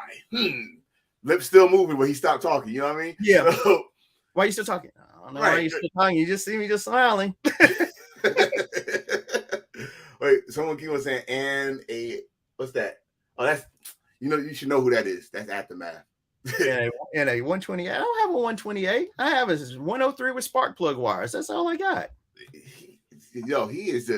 [SPEAKER 1] Lips still moving when he stopped talking. You know what I mean?
[SPEAKER 2] Yeah. So, why are you still talking? I don't know why you still talking. You just see me just smiling.
[SPEAKER 1] Wait, someone keep on saying what's that? Oh, that's you should know who that is. That's Aftermath.
[SPEAKER 2] And a 128. I don't have a 128. I have a 103 with spark plug wires. That's all I got.
[SPEAKER 1] He's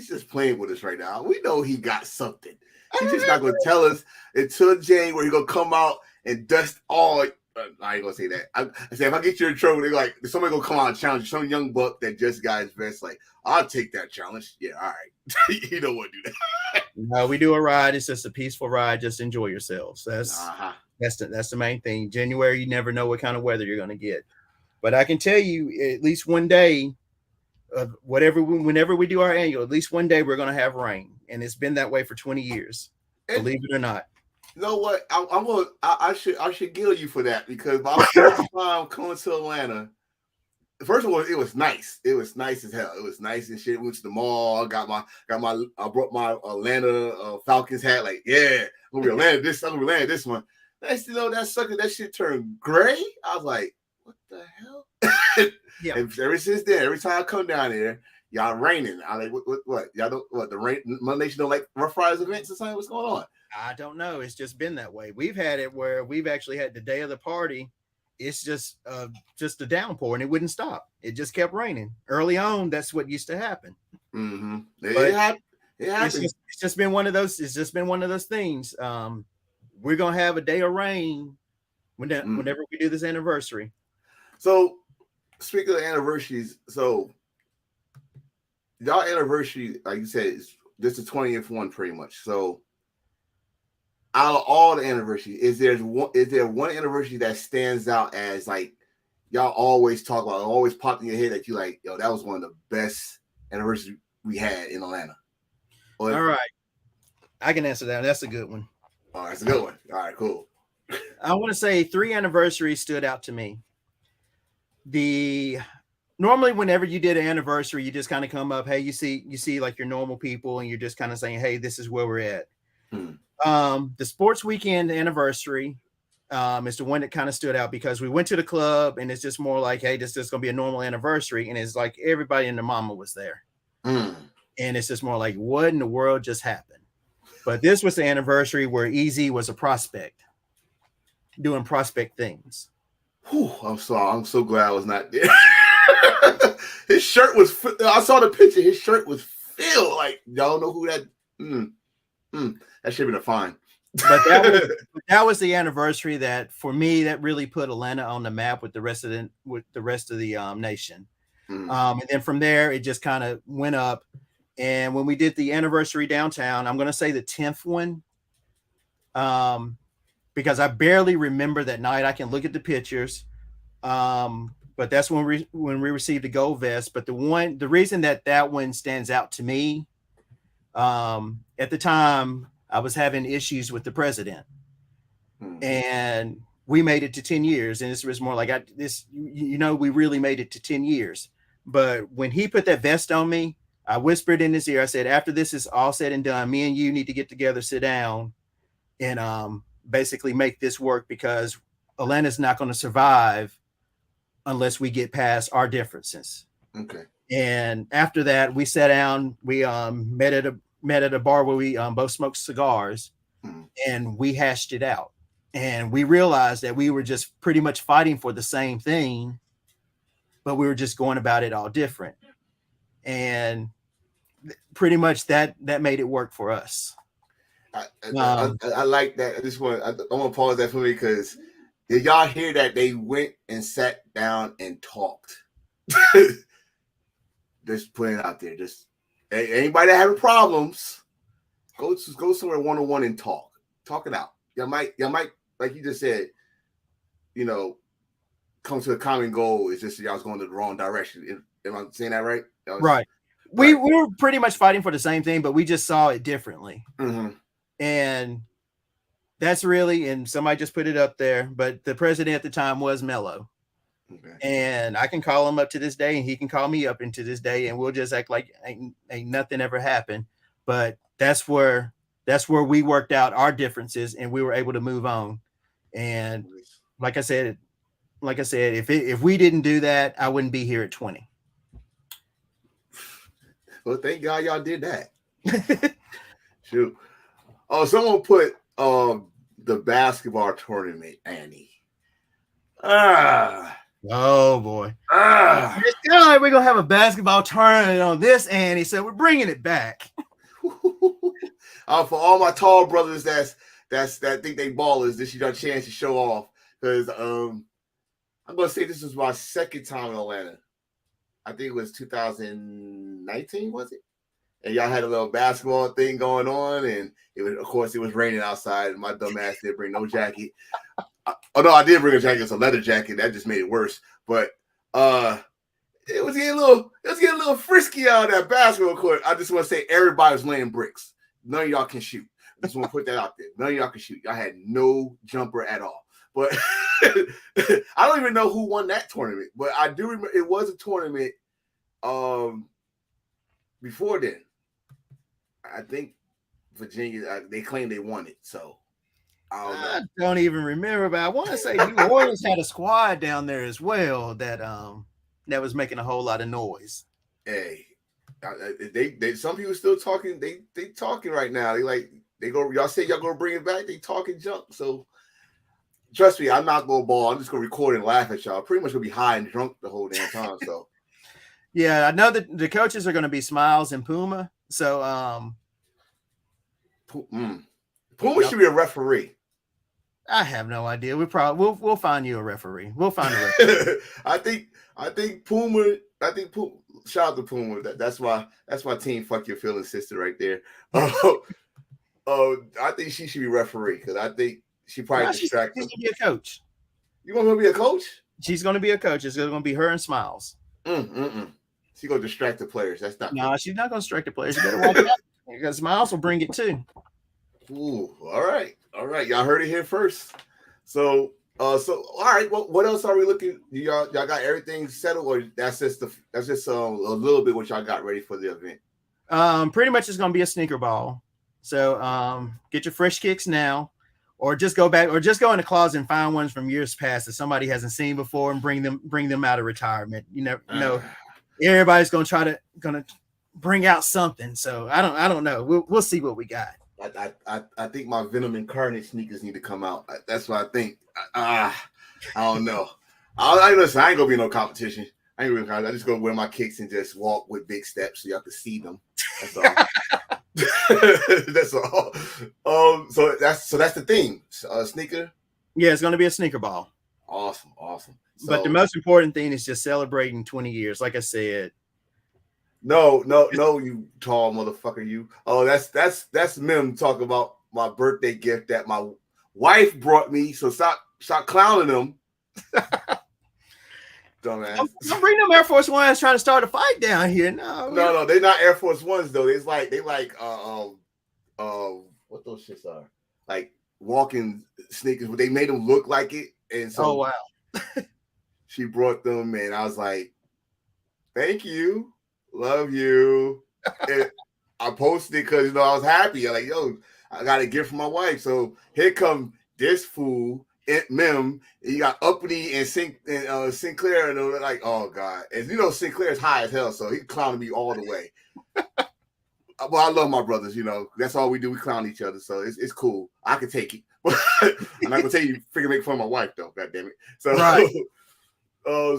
[SPEAKER 1] just playing with us right now. We know he got something. He's just not gonna tell us until Jane where he gonna come out and dust all. I ain't gonna say that. I say if I get you in trouble, they're like somebody gonna come out and challenge you. Some young buck that just got his best. Like, I'll take that challenge. Yeah, all right. You don't want to do that.
[SPEAKER 2] No, we do a ride. It's just a peaceful ride. Just enjoy yourselves. That's the main thing. January, you never know what kind of weather you're gonna get. But I can tell you, at least one day, whenever we do our annual, at least one day we're gonna have rain, and it's been that way for 20 years. Believe it or not.
[SPEAKER 1] You know what? I should gild you for that because my first time coming to Atlanta, first of all, it was nice. It was nice as hell. It was nice and shit. Went to the mall. I brought my Atlanta Falcons hat. Like, yeah, I'm gonna land this one. Next, that sucker, that shit turned gray. I was like, what the hell? Yeah. And ever since then, every time I come down there, y'all raining. I like what? Y'all don't the rain? Mother Nation don't like Rough Riders events or something? What's going on?
[SPEAKER 2] I don't know. It's just been that way. We've had it where we've actually had the day of the party. It's just a downpour and it wouldn't stop. It just kept raining. Early on, that's what used to happen.
[SPEAKER 1] Mm-hmm. It happened.
[SPEAKER 2] It's just been one of those. It's just been one of those things. We're gonna have a day of rain whenever we do this anniversary.
[SPEAKER 1] So, speaking of anniversaries, so y'all anniversary, like you said, this is the 20th one, pretty much. So, out of all the anniversaries, is there one anniversary that stands out as like y'all always talk about, always pop in your head that you like, yo, that was one of the best anniversaries we had in Atlanta?
[SPEAKER 2] All right, I can answer that. That's a good one.
[SPEAKER 1] Oh, that's a good one. All right, cool.
[SPEAKER 2] I want to say 3 anniversaries stood out to me. Normally whenever you did an anniversary, you just kind of come up, hey, you see like your normal people, and you're just kind of saying, hey, this is where we're at. The sports weekend anniversary is the one that kind of stood out because we went to the club and it's just more like, hey, this is going to be a normal anniversary. And it's like everybody and their mama was there. And it's just more like, what in the world just happened? But this was the anniversary where Easy was a prospect, doing prospect things.
[SPEAKER 1] Whew, I'm sorry. I'm so glad I was not there. His shirt was. I saw the picture. His shirt was filled. Like y'all know who that. That should have been a fine.
[SPEAKER 2] But that was the anniversary that, for me, that really put Atlanta on the map with the rest of the nation. And then from there, it just kind of went up. And when we did the anniversary downtown, I'm going to say the 10th one, because I barely remember that night. I can look at the pictures, but that's when we received a gold vest. But the reason that one stands out to me, at the time, I was having issues with the president, and we made it to 10 years. And this was more like we really made it to 10 years. But when he put that vest on me, I whispered in his ear, I said, after this is all said and done, me and you need to get together, sit down, and basically make this work, because Atlanta's not going to survive unless we get past our differences.
[SPEAKER 1] Okay.
[SPEAKER 2] And after that, we sat down, we met at a bar where we both smoked cigars, and we hashed it out. And we realized that we were just pretty much fighting for the same thing, but we were just going about it all different. And pretty much that made it work for us.
[SPEAKER 1] I like that. I want to pause that for me, because did y'all hear that they went and sat down and talked? Just putting it out there. Just anybody that having problems, go somewhere one-on-one and talk it out. Y'all might, like you just said, come to a common goal. It's just y'all's going in the wrong direction. Am I saying that right?
[SPEAKER 2] Right. We were pretty much fighting for the same thing, but we just saw it differently. And that's really, and somebody just put it up there, but the president at the time was Mello. Okay. And I can call him up to this day, and he can call me up into this day, and we'll just act like ain't nothing ever happened. But that's where we worked out our differences, and we were able to move on. And like I said, if we didn't do that, I wouldn't be here at 20.
[SPEAKER 1] Well, thank God y'all did that. Shoot. Oh, someone put the basketball tournament, Annie.
[SPEAKER 2] Oh boy. It's kind of like we're gonna have a basketball tournament on this, Annie. So we're bringing it back.
[SPEAKER 1] For all my tall brothers that think they ballers, this is your chance to show off. Because I'm gonna say this was my second time in Atlanta. I think it was 2019, was it? And y'all had a little basketball thing going on, and it was raining outside, and my dumb ass didn't bring no jacket. No, I did bring a jacket. It's a leather jacket. That just made it worse. But it was getting a little frisky out of that basketball court. I just want to say everybody was laying bricks. None of y'all can shoot. I just want to put that out there. None of y'all can shoot. Y'all had no jumper at all. But I don't even know who won that tournament. But I do remember it was a tournament before then. I think Virginia, they claimed they won it. So I
[SPEAKER 2] don't even remember, but I want to say New Orleans had a squad down there as well that was making a whole lot of noise.
[SPEAKER 1] Hey, they some people still talking. They talking right now. Y'all say y'all gonna bring it back. They talking junk. So trust me, I'm not gonna ball. I'm just gonna record and laugh at y'all. Pretty much gonna be high and drunk the whole damn time. So
[SPEAKER 2] yeah, I know that the coaches are gonna be Smiles and Puma. So
[SPEAKER 1] Puma should be a referee.
[SPEAKER 2] I have no idea. We'll find you a referee. We'll find a referee.
[SPEAKER 1] I think Puma. Shout out to Puma. That's my team. Fuck your feelings, sister, right there. I think she should be referee, because I think she probably distracted.
[SPEAKER 2] She's gonna be a coach.
[SPEAKER 1] You want her to be a coach?
[SPEAKER 2] She's gonna be a coach. It's gonna be her and Smiles.
[SPEAKER 1] She's gonna distract the players. That's not.
[SPEAKER 2] No, she's not gonna distract the players. You better watch out, because Smiles will bring it too.
[SPEAKER 1] Ooh, all right. Y'all heard it here first. So all right. Well, what else are we looking? Y'all got everything settled, or that's just a little bit what y'all got ready for the event?
[SPEAKER 2] Pretty much it's gonna be a sneaker ball. So get your fresh kicks now, or just go back, or just go in the closet and find ones from years past that somebody hasn't seen before and bring them out of retirement. You never know. Everybody's gonna bring out something. So I don't know. We'll see what we got.
[SPEAKER 1] I think my Venom Incarnate sneakers need to come out. That's what I think. I don't know. Listen, I ain't gonna be no competition. I just go wear my kicks and just walk with big steps so y'all can see them. That's all. That's all. So that's the theme. Sneaker.
[SPEAKER 2] Yeah, it's gonna be a sneaker ball.
[SPEAKER 1] Awesome. So,
[SPEAKER 2] but the most important thing is just celebrating 20 years. Like I said.
[SPEAKER 1] No, you tall motherfucker, you. Oh, that's Mim talking about my birthday gift that my wife brought me. So stop clowning them. Dumbass.
[SPEAKER 2] Don't bring them Air Force Ones trying to start a fight down here.
[SPEAKER 1] No, they're not Air Force Ones though. They like what those shits are. Like walking sneakers, but they made them look like it. And so
[SPEAKER 2] wow.
[SPEAKER 1] She brought them and I was like, thank you. Love you. And I posted it because I was happy. I'm like, yo, I got a gift from my wife. So here come this fool, Mim. You got Uppity and Sinclair, and they're like, oh god. And Sinclair's high as hell, so he clowning me all the way. Well, I love my brothers. That's all we do. We clown each other, so it's cool. I can take it. I'm not gonna tell you freaking make fun of my wife though. God damn it. So,
[SPEAKER 2] right.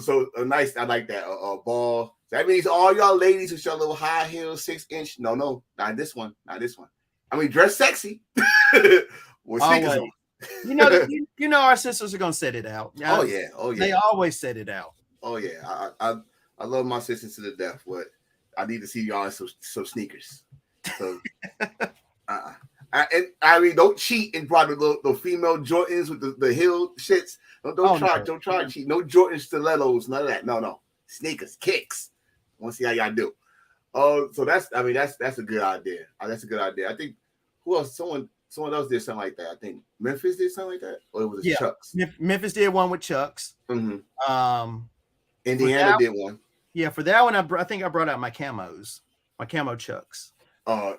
[SPEAKER 1] So nice. I like that ball. That means all y'all ladies with your little high heels, 6-inch. No, not this one. I mean, dress sexy. With sneakers
[SPEAKER 2] on. Our sisters are gonna set it out.
[SPEAKER 1] Oh yeah.
[SPEAKER 2] They always set it out.
[SPEAKER 1] Oh yeah. I love my sisters to the death, but I need to see y'all in some sneakers. So, and I mean, don't cheat and brought the female Jordans with the heel shits. Don't try to cheat. No Jordan stilettos, none of that. No. Sneakers, kicks. I want to see how y'all do. So that's a good idea. That's a good idea. I think who else? Someone else did something like that. I think Memphis did something like that, or it was Chucks.
[SPEAKER 2] Memphis did one with Chucks.
[SPEAKER 1] Mm-hmm. Indiana did one.
[SPEAKER 2] Yeah, for that one, I think I brought out my camos, my camo Chucks.
[SPEAKER 1] I'm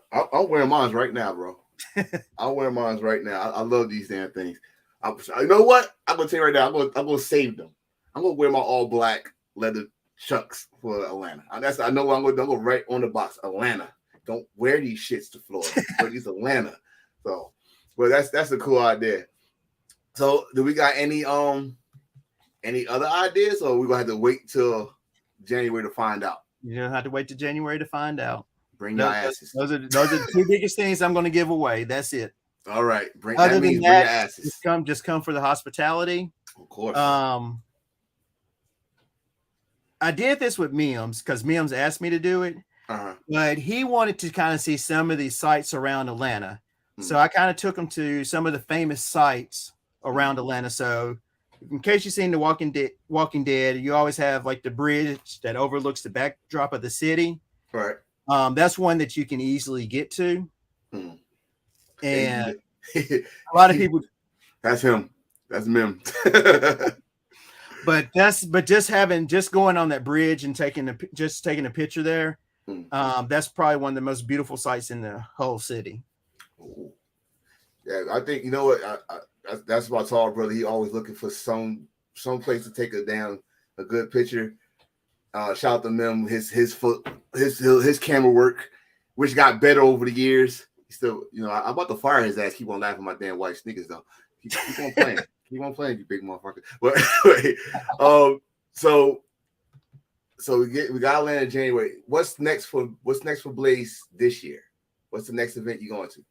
[SPEAKER 1] wearing mine right now, bro. I'll wear mine right now. I love these damn things. You know what? I'm gonna tell you right now. I'm gonna save them. I'm gonna wear my all black leather Chucks for Atlanta. I know I'm gonna write on the box Atlanta. Don't wear these shits to Florida. Wear these Atlanta. So, but that's a cool idea. So, do we got any other ideas, or we gonna have to wait till January to find out?
[SPEAKER 2] You don't have to wait till January to find out.
[SPEAKER 1] Bring your asses.
[SPEAKER 2] Those are the two biggest things I'm going to give away. That's it.
[SPEAKER 1] All right.
[SPEAKER 2] Bring your asses. Just come for the hospitality.
[SPEAKER 1] Of course.
[SPEAKER 2] I did this with Mims because Mims asked me to do it, but he wanted to kind of see some of these sites around Atlanta. Mm-hmm. So I kind of took him to some of the famous sites around Atlanta. So in case you've seen The Walking Dead, you always have like the bridge that overlooks the backdrop of the city.
[SPEAKER 1] Right.
[SPEAKER 2] That's one that you can easily get to. Hmm. And a lot of people.
[SPEAKER 1] That's him. That's Mim.
[SPEAKER 2] But just going on that bridge and taking a picture there. That's probably one of the most beautiful sights in the whole city.
[SPEAKER 1] Ooh. Yeah, I think that's my tall brother. He always looking for some place to take a good picture. Shout out to Mim, his camera work, which got better over the years. He still, I'm about to fire his ass. Keep on laughing at my damn white sneakers though. Keep on playing. Keep on playing, you big motherfucker. But so we got Atlanta in January. What's next for Blaze this year? What's the next event you going to?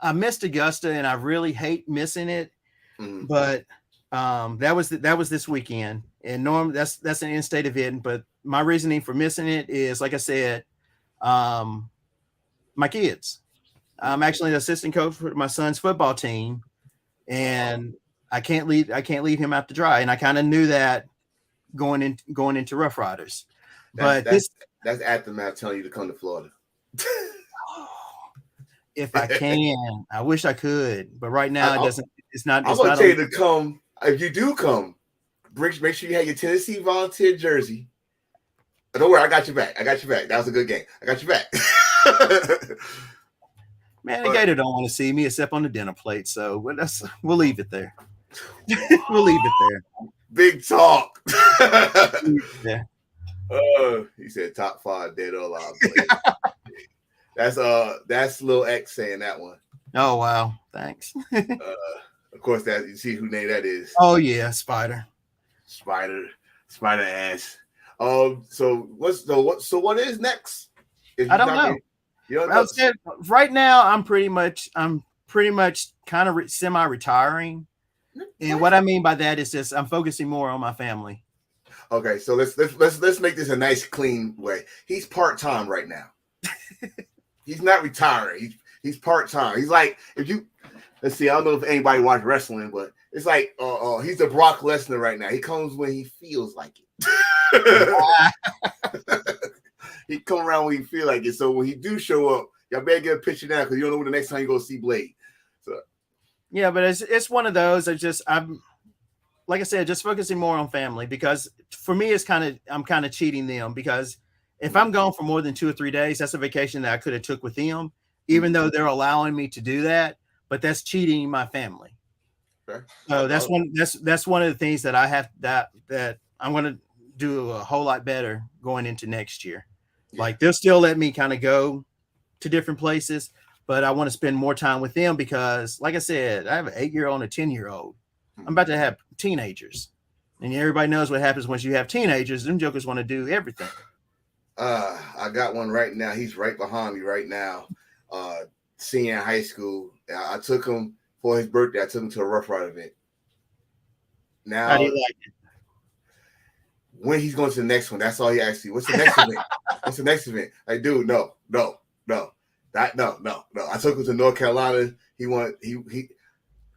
[SPEAKER 2] I missed Augusta and I really hate missing it. Mm-hmm. But that was this weekend. And that's an in-state event, but my reasoning for missing it is, like I said, my kids. I'm actually an assistant coach for my son's football team, and I can't leave him out to dry. And I kind of knew that going into Rough Riders. That's
[SPEAKER 1] aftermath telling you to come to Florida.
[SPEAKER 2] If I can, I wish I could, but right now it's not.
[SPEAKER 1] I'm gonna tell you to come. If you do come, make sure you have your Tennessee Volunteer jersey. But don't worry, I got your back. That was a good game. I got your back.
[SPEAKER 2] Man, the Gator don't want to see me except on the dinner plate, so we'll leave it there. We'll leave it there.
[SPEAKER 1] Big talk.
[SPEAKER 2] Yeah.
[SPEAKER 1] He said top 5 dead or alive. That's Lil X saying that one.
[SPEAKER 2] Oh wow, thanks.
[SPEAKER 1] Of course, that you see who name that is.
[SPEAKER 2] Oh yeah, Spider
[SPEAKER 1] ass. So what is next?
[SPEAKER 2] I don't know. I would say right now I'm pretty much kind of semi-retiring, and what I mean by that is just I'm focusing more on my family.
[SPEAKER 1] Okay, so let's make this a nice clean way. He's part-time right now. He's not retiring. He's part-time. He's like, let's see, I don't know if anybody watch wrestling, but it's like he's the Brock Lesnar right now. He comes when he feels like it. He come around when he feel like it. So when he do show up, y'all better get a picture now because you don't know when the next time you go see Blade. So
[SPEAKER 2] yeah, but it's one of those. I'm like I said, just focusing more on family, because for me I'm kind of cheating them, because if I'm gone for more than 2 or 3 days, that's a vacation that I could have took with them, even though they're allowing me to do that. But that's cheating my family. Okay. So that's one of the things that I have that I'm going to do a whole lot better going into next year. Yeah. Like they'll still let me kind of go to different places, but I want to spend more time with them because, like I said, I have an 8-year-old and a 10-year-old. I'm about to have teenagers, and everybody knows what happens once you have teenagers. Them jokers want to do everything.
[SPEAKER 1] I got one right now. He's right behind me right now. Senior in high school. I took him for his birthday. I took him to a Rough Rider event. Now,
[SPEAKER 2] how do you like it?
[SPEAKER 1] When he's going to the next one, that's all he asked me. What's the next event? What's the next event? Like, dude, no. I took him to North Carolina.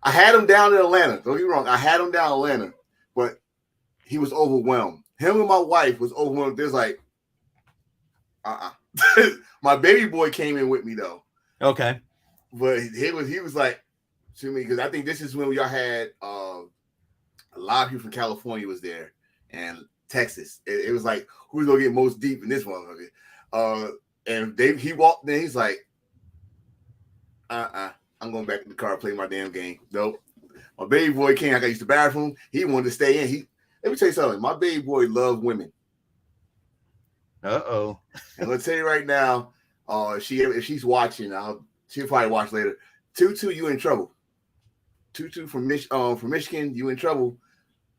[SPEAKER 1] I had him down in Atlanta. Don't get me wrong. I had him down in Atlanta, but he was overwhelmed. Him and my wife was overwhelmed. There's like, My baby boy came in with me though.
[SPEAKER 2] Okay.
[SPEAKER 1] But he was like to me, because I think this is when y'all had a lot of people from California was there and Texas. It was like, who's gonna get most deep in this motherfucker? And he walked in, he's like, I'm going back in the car, play my damn game. Nope. My baby boy came, I got used to the bathroom. He wanted to stay in. Let me tell you something. My baby boy loved women.
[SPEAKER 2] Uh-oh.
[SPEAKER 1] And let's tell you right now, if she's watching, she'll probably watch later. Tutu, you in trouble. Tutu from Michigan, you in trouble.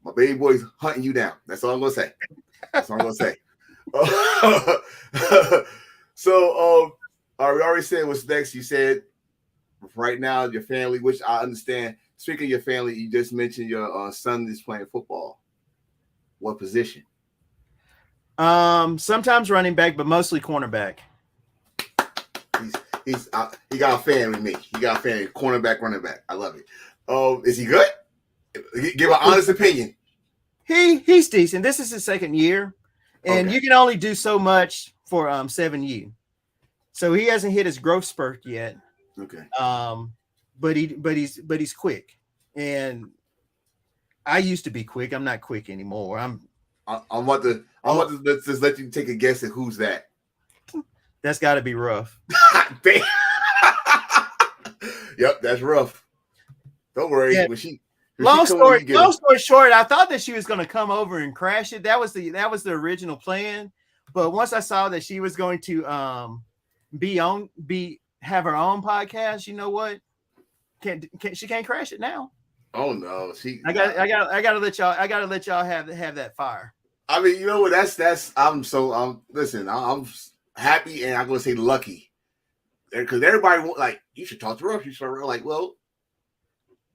[SPEAKER 1] My baby boy's hunting you down. That's all I'm gonna say. So, we already said what's next. You said right now your family, which I understand. Speaking of your family, you just mentioned your son is playing football. What position?
[SPEAKER 2] Sometimes running back, but mostly cornerback.
[SPEAKER 1] He got a fan with me. He got a fan, cornerback, running back. I love it. Is he good? Give an honest opinion.
[SPEAKER 2] He's decent. This is his second year, and you can only do so much for 7U. So he hasn't hit his growth spurt yet.
[SPEAKER 1] Okay.
[SPEAKER 2] But he's quick, and I used to be quick. I'm not quick anymore. I
[SPEAKER 1] want to just let you take a guess at who's that.
[SPEAKER 2] That's got to be Rough.
[SPEAKER 1] Yep, that's Rough. Don't worry.
[SPEAKER 2] Yeah. Long story short, I thought that she was going to come over and crash it. That was the original plan. But once I saw that she was going to have her own podcast, you know what? She can't crash it now.
[SPEAKER 1] Oh no,
[SPEAKER 2] I gotta let y'all have that fire.
[SPEAKER 1] I mean, you know what? That's I'm happy, and I'm gonna say lucky, because everybody like, you should talk to her. You should like, well,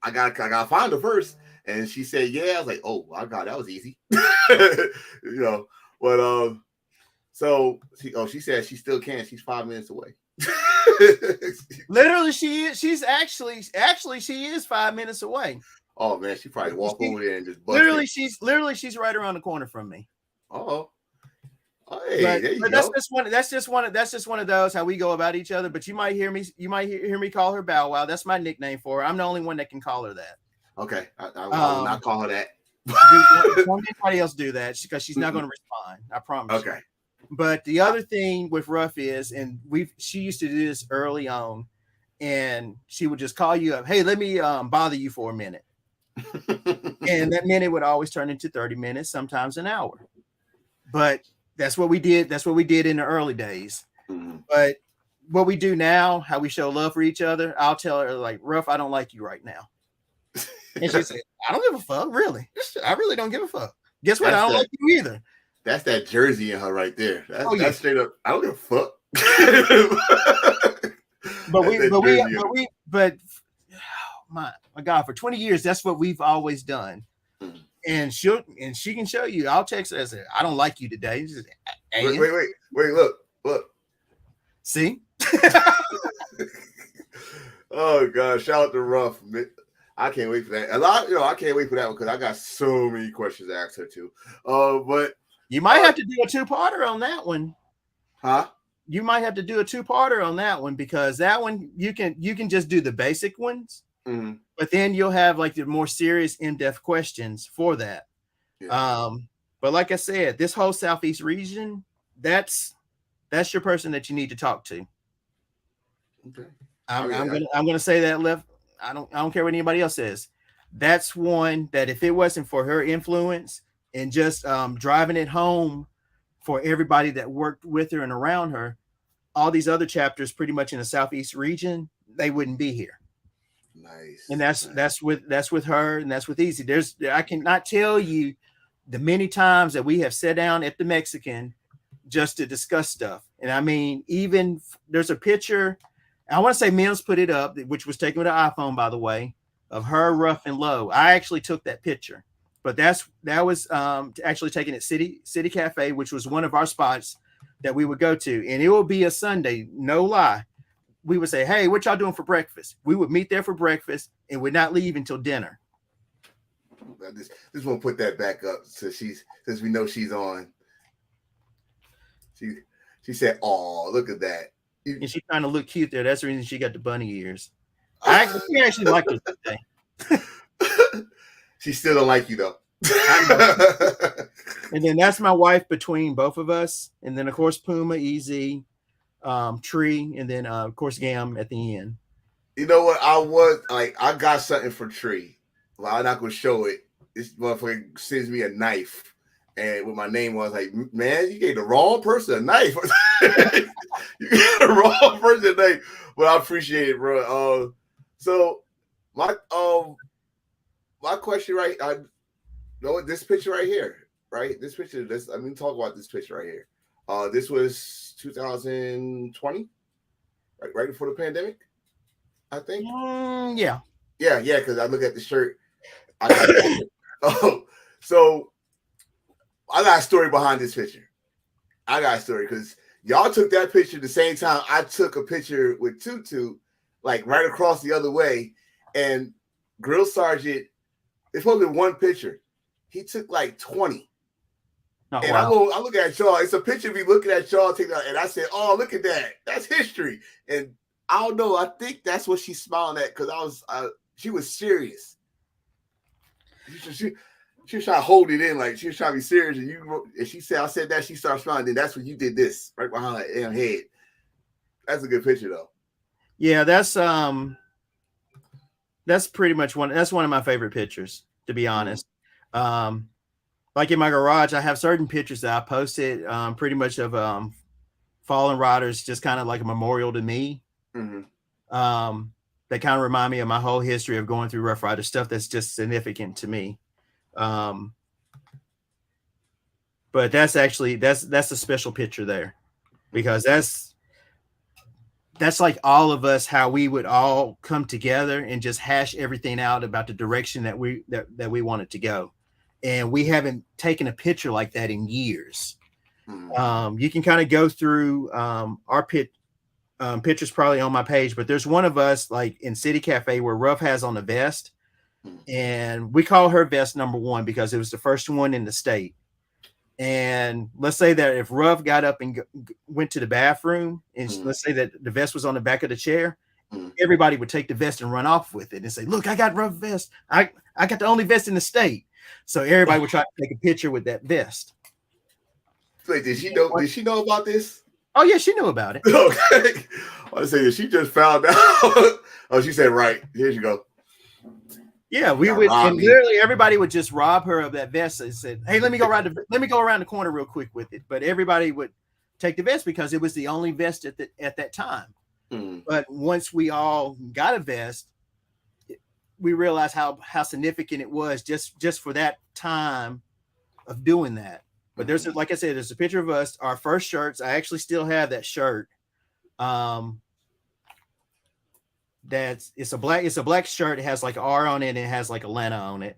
[SPEAKER 1] I gotta find her first, and she said, yeah. I was like, oh my god, that was easy, But so she said she still can. She's 5 minutes away.
[SPEAKER 2] Literally, she is. She's actually she is 5 minutes away.
[SPEAKER 1] Oh man, she probably walk over there and just bust
[SPEAKER 2] she's right around the corner from me.
[SPEAKER 1] Oh, hey, there you go.
[SPEAKER 2] That's just one of those how we go about each other. But you might hear me call her Bow Wow. That's my nickname for her. I'm the only one that can call her that.
[SPEAKER 1] Okay, I will not call her that.
[SPEAKER 2] Don't anybody else do that, because she's not going to respond. I promise.
[SPEAKER 1] Okay.
[SPEAKER 2] But the other thing with Rough is, and she used to do this early on, and she would just call you up. Hey, let me bother you for a minute. And that minute would always turn into 30 minutes, sometimes an hour. But that's what we did. That's what we did in the early days. Mm-hmm. But what we do now, how we show love for each other, I'll tell her like, Ruff, I don't like you right now. And she said, I don't give a fuck, really. I really don't give a fuck. Guess what? I don't like you either.
[SPEAKER 1] That's that Jersey in her right there. That's straight up. I don't give a fuck.
[SPEAKER 2] but my God, for 20 years, that's what we've always done. Mm-hmm. And she can show you. I'll text her and say, I don't like you today. She says,
[SPEAKER 1] wait, look.
[SPEAKER 2] See?
[SPEAKER 1] Oh God, shout out to Ruff. I can't wait for that. I can't wait for that one because I got so many questions to ask her too. But
[SPEAKER 2] you might have to do a two-parter on that one.
[SPEAKER 1] Huh?
[SPEAKER 2] You might have to do a two-parter on that one because that one you can just do the basic ones, but then you'll have like the more serious, in-depth questions for that. Yeah. But like I said, this whole Southeast region, that's your person that you need to talk to.
[SPEAKER 1] Okay.
[SPEAKER 2] I'm gonna say that left. I don't care what anybody else says. That's one that if it wasn't for her influence and just driving it home for everybody that worked with her and around her, all these other chapters pretty much in the Southeast region, they wouldn't be here.
[SPEAKER 1] Nice.
[SPEAKER 2] And that's with her and that's with Easy. I cannot tell you the many times that we have sat down at the Mexican just to discuss stuff. And I mean, even there's a picture, I want to say Mims put it up, which was taken with an iPhone, by the way, of her, Ruff, and Low. I actually took that picture, but that was actually taken at City Cafe, which was one of our spots that we would go to. And it will be a Sunday, no lie. We would say, hey, what y'all doing for breakfast? We would meet there for breakfast and would not leave until dinner.
[SPEAKER 1] This won't put that back up. So since we know she's on. She said, "Oh, look at that."
[SPEAKER 2] And she kind of looked cute there. That's the reason she got the bunny ears. She actually liked her today.
[SPEAKER 1] She still don't like you though.
[SPEAKER 2] And then that's my wife between both of us. And then of course Puma, Easy, Tree, and then of course Gam at the end.
[SPEAKER 1] You know what? I got something for Tree. Well, I'm not gonna show it. This motherfucker sends me a knife. And with my name was like, man, you gave the wrong person a knife. You gave the wrong person a knife. But I appreciate it, bro. So my question, right? This picture right here, right? This picture. Talk about this picture right here. This was 2020, right before the pandemic, I think.
[SPEAKER 2] Yeah.
[SPEAKER 1] Because I look at the shirt. So. I got a story behind this picture. I got a story because y'all took that picture the same time I took a picture with Tutu, like right across the other way. And Grill Sergeant, it's supposed to be one picture. He took like 20.
[SPEAKER 2] Oh,
[SPEAKER 1] and
[SPEAKER 2] wow.
[SPEAKER 1] I look at y'all. It's a picture of me looking at y'all, and I said, "Oh, look at that. That's history." And I don't know. I think that's what she's smiling at because she was serious. She was trying to hold it in, like she was trying to be serious. And she said, I said that, she started smiling. Then that's when you did this right behind her damn head. That's a good picture, though.
[SPEAKER 2] Yeah, that's pretty much that's one of my favorite pictures, to be honest. Like in my garage, I have certain pictures that I posted pretty much of fallen riders, just kind of like a memorial to me.
[SPEAKER 1] Mm-hmm.
[SPEAKER 2] That kind of remind me of my whole history of going through Rough Rider stuff that's just significant to me. But that's a special picture there because that's like all of us, how we would all come together and just hash everything out about the direction that we wanted to go. And we haven't taken a picture like that in years. You can kind of go through our pictures probably on my page, but there's one of us like in City Cafe where Ruff has on the vest. And we call her vest number 1 because it was the first one in the state. And let's say that if Ruff got up and went to the bathroom, and let's say that the vest was on the back of the chair, everybody would take the vest and run off with it and say, "Look, I got Ruff vest. I got the only vest in the state." So everybody would try to take a picture with that vest.
[SPEAKER 1] Wait, did she know? Did she know about this?
[SPEAKER 2] Oh yeah, she knew about it.
[SPEAKER 1] Okay, I was saying she just found out. Oh, she said, "Right, here you go."
[SPEAKER 2] Yeah, we would, and literally everybody would just rob her of that vest and said, "Hey, let me go around the corner real quick with it." But everybody would take the vest because it was the only vest at that time.
[SPEAKER 1] Mm.
[SPEAKER 2] But once we all got a vest, we realized how significant it was just for that time of doing that. But there's, like I said, there's a picture of us, our first shirts. I actually still have that shirt. It's a black shirt. It has like an R on it and it has like Atlanta on it.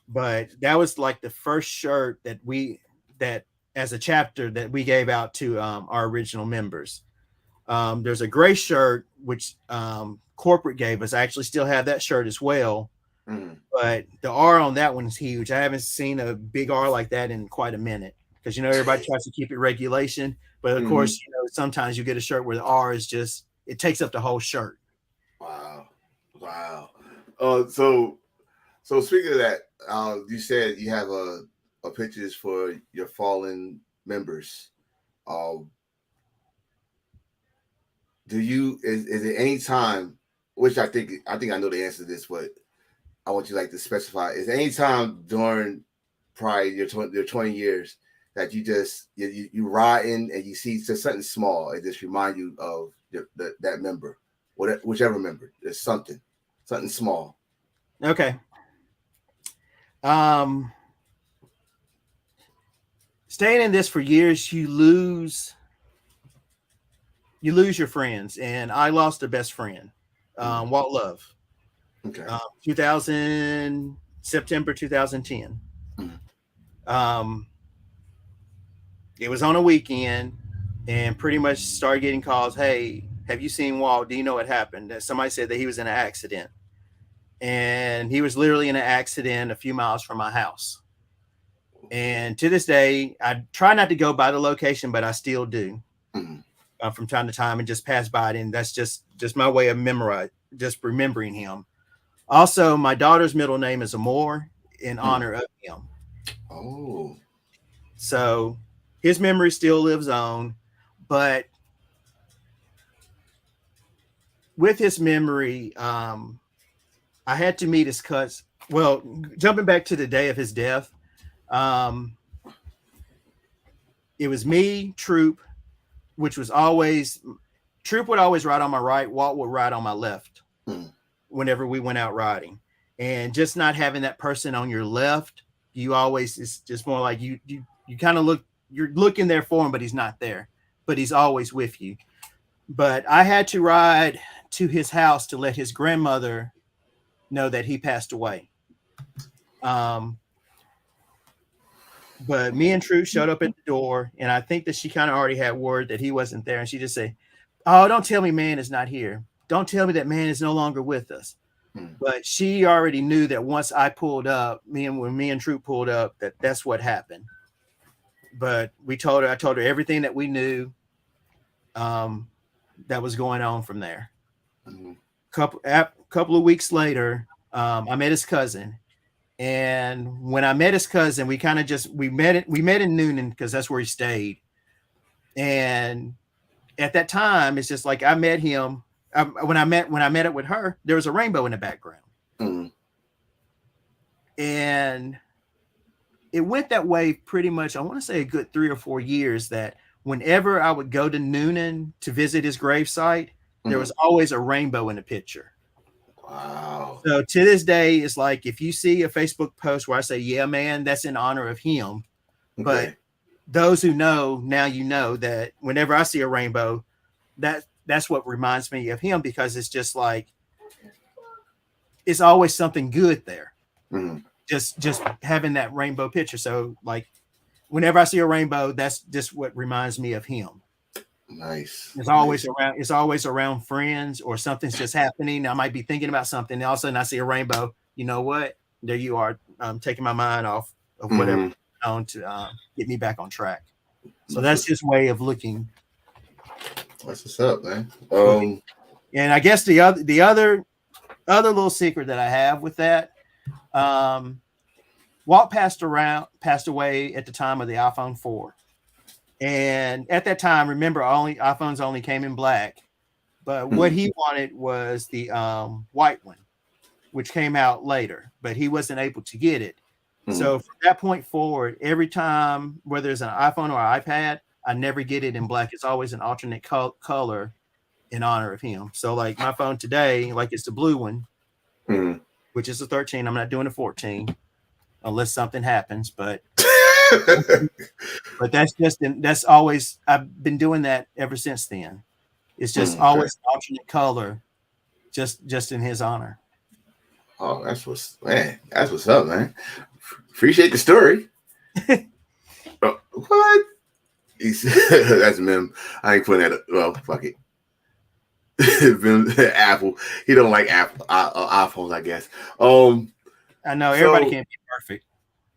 [SPEAKER 2] But that was like the first shirt that as a chapter that we gave out to our original members. There's a gray shirt which corporate gave us. I actually still have that shirt as well. But the R on that one is huge. I haven't seen a big R like that in quite a minute because everybody tries to keep it regulation, but of course sometimes you get a shirt where the R is just, it takes up the whole shirt.
[SPEAKER 1] Wow. So speaking of that, you said you have a pictures for your fallen members. Is there any time, which I think I know the answer to this, but I want you to specify, is there any time during probably your 20 years that you just you ride in and you see just something small and just remind you of that member, whichever member, there's something small.
[SPEAKER 2] Okay. Staying in this for years, you lose your friends, and I lost a best friend, Walt Love.
[SPEAKER 1] Okay.
[SPEAKER 2] September 2010. It was on a weekend, and pretty much started getting calls. Hey, have you seen Walt? Do you know what happened? Somebody said that he was in an accident, and he was literally in an accident a few miles from my house. And to this day, I try not to go by the location, but I still do from time to time and just pass by it. And that's just my way of remembering him. Also, my daughter's middle name is Amor in honor of him.
[SPEAKER 1] Oh.
[SPEAKER 2] So his memory still lives on, but with his memory, I had to meet his cousin. Well, jumping back to the day of his death, it was me, Troop, Troop would always ride on my right, Walt would ride on my left whenever we went out riding. And just not having that person on your left, it's just more like you kind of you're looking there for him, but he's not there, but he's always with you. But I had to ride to his house to let his grandmother know that he passed away. But me and Troop showed up at the door, and I think that she kind of already had word that he wasn't there. And she just said, "Oh, don't tell me man is not here. Don't tell me that man is no longer with us." But she already knew that once I pulled up, when me and Troop pulled up, that's what happened. But I told her everything that we knew that was going on from there. Couple of weeks later, I met his cousin. And when I met his cousin, we met in Newnan because that's where he stayed. And at that time, it's just like I met him. When I met it with her, there was a rainbow in the background. And it went that way pretty much, I want to say a good 3 or 4 years, that whenever I would go to Newnan to visit his gravesite, there was always a rainbow in the picture.
[SPEAKER 1] Wow.
[SPEAKER 2] So to this day, it's like if you see a Facebook post where I say, "Yeah, man, that's in honor of him." Okay. But those who know, now you know that whenever I see a rainbow, that's what reminds me of him, because it's just like it's always something good there. Just having that rainbow picture. So like whenever I see a rainbow, that's just what reminds me of him.
[SPEAKER 1] Nice.
[SPEAKER 2] It's always around friends, or something's just happening. I might be thinking about something, and all of a sudden I see a rainbow. You know what? There you are, taking my mind off of whatever on to get me back on track. So that's his way of looking.
[SPEAKER 1] That's what's up, man.
[SPEAKER 2] And I guess the other little secret that I have with that, Walt passed away at the time of the iPhone 4. And at that time, remember, iPhones only came in black, but what he wanted was the white one, which came out later, but he wasn't able to get it. So from that point forward, every time, whether it's an iPhone or an iPad, I never get it in black. It's always an alternate color in honor of him. So like my phone today, like it's the blue one, which is a 13. I'm not doing a 14 unless something happens, but that's always, I've been doing that ever since then. It's just always an alternate color, just in his honor.
[SPEAKER 1] Oh, that's what's up, man. Appreciate the story. What? That's Mim. I ain't putting that up. Well, fuck it. Apple. He don't like Apple iPhones, I guess.
[SPEAKER 2] I know everybody can't be perfect.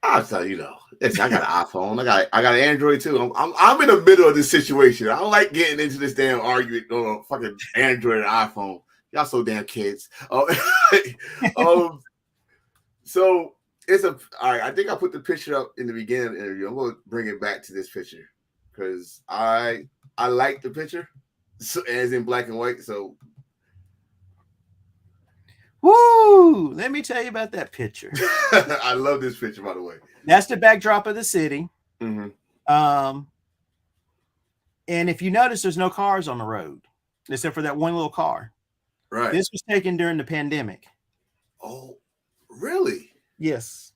[SPEAKER 1] I'll tell you, I got an iPhone. I got an Android too. I'm in the middle of this situation. I don't like getting into this damn argument on fucking Android and iPhone. Y'all so damn kids. So it's all right. I think I put the picture up in the beginning of the interview. I'm gonna bring it back to this picture because I like the picture, so, as in black and white. So,
[SPEAKER 2] woo! Let me tell you about that picture.
[SPEAKER 1] I love this picture, by the way.
[SPEAKER 2] That's the backdrop of the city.
[SPEAKER 1] Mm-hmm.
[SPEAKER 2] And if you notice, there's no cars on the road except for that one little car.
[SPEAKER 1] Right.
[SPEAKER 2] This was taken during the pandemic.
[SPEAKER 1] Oh, really?
[SPEAKER 2] Yes.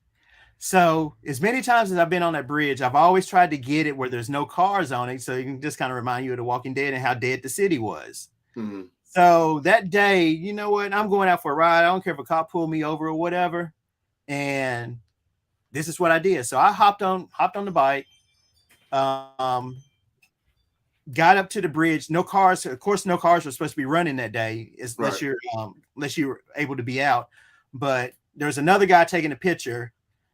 [SPEAKER 2] So as many times as I've been on that bridge, I've always tried to get it where there's no cars on it, so you can just kind of remind you of The Walking Dead and how dead the city was.
[SPEAKER 1] Mm-hmm.
[SPEAKER 2] So that day, you know what? I'm going out for a ride. I don't care if a cop pulled me over or whatever. And this is what I did. So I hopped on the bike, got up to the bridge. No cars. Of course, no cars were supposed to be running that day, unless you're able to be out. But there's another guy taking a picture,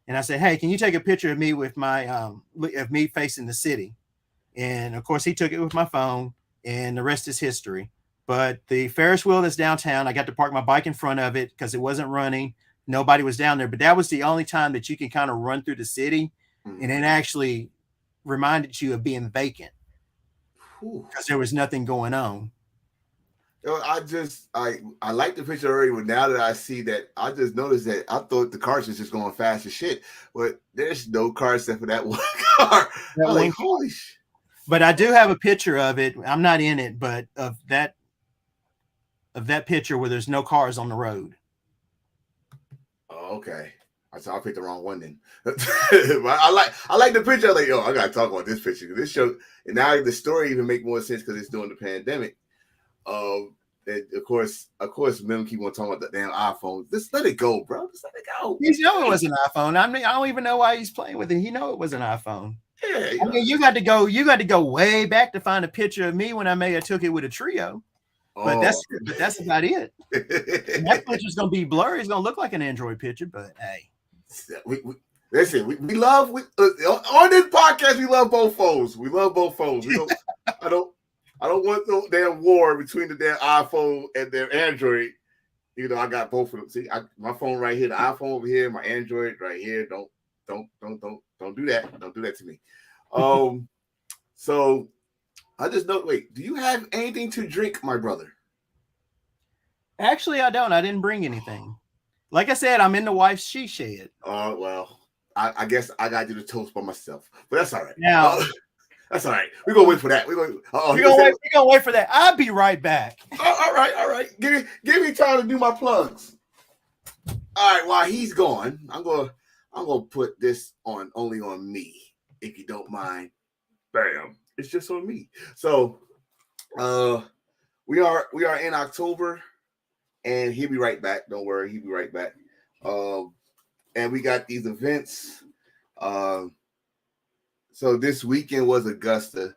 [SPEAKER 2] and I said, "Hey, can you take a picture of me with my of me facing the city?" And of course, he took it with my phone, and the rest is history. But the Ferris wheel that's downtown, I got to park my bike in front of it because it wasn't running. Nobody was down there. But that was the only time that you can kind of run through the city, and it actually reminded you of being vacant because there was nothing going on.
[SPEAKER 1] I like the picture already, but now that I see that, I just noticed that I thought the cars was just going fast as shit, but there's no car except for that one car. I'm like, holy shit.
[SPEAKER 2] But I do have a picture of it. I'm not in it, but of that picture where there's no cars on the road.
[SPEAKER 1] Oh, okay. So I picked the wrong one then. I like the picture. I'm like, I gotta talk about this picture. This show, and now the story even make more sense because it's during the pandemic. And of course, Mim keep on talking about the damn iPhone. Just let it go, bro. Just let it go.
[SPEAKER 2] He know it was an iPhone. I mean, I don't even know why he's playing with it. He know it was an iPhone.
[SPEAKER 1] Yeah.
[SPEAKER 2] I mean, you got to go way back to find a picture of me when I may have took it with a trio. But that's about it. And that picture's gonna be blurry. It's gonna look like an Android picture, but hey.
[SPEAKER 1] Listen, we love on this podcast. We love both phones. We love both phones. I don't want no damn war between the damn iPhone and their Android. I got both of them. See, my phone right here, the iPhone over here, my Android right here. Don't do that. Don't do that to me. So I just know. Wait, do you have anything to drink, my brother?
[SPEAKER 2] Actually, I don't. I didn't bring anything. Like I said, I'm in the wife's she shed.
[SPEAKER 1] Oh, well, I guess I got to do the toast by myself, but that's all right.
[SPEAKER 2] Now,
[SPEAKER 1] that's all right. We're going to wait for that. We're going
[SPEAKER 2] to wait for that. I'll be right back.
[SPEAKER 1] All right. Give me time to do my plugs. All right, while he's gone, I'm going to put this only on me, if you don't mind. Bam. It's just on me. So, we are in October. And he'll be right back. Don't worry, he'll be right back. And we got these events. So this weekend was Augusta.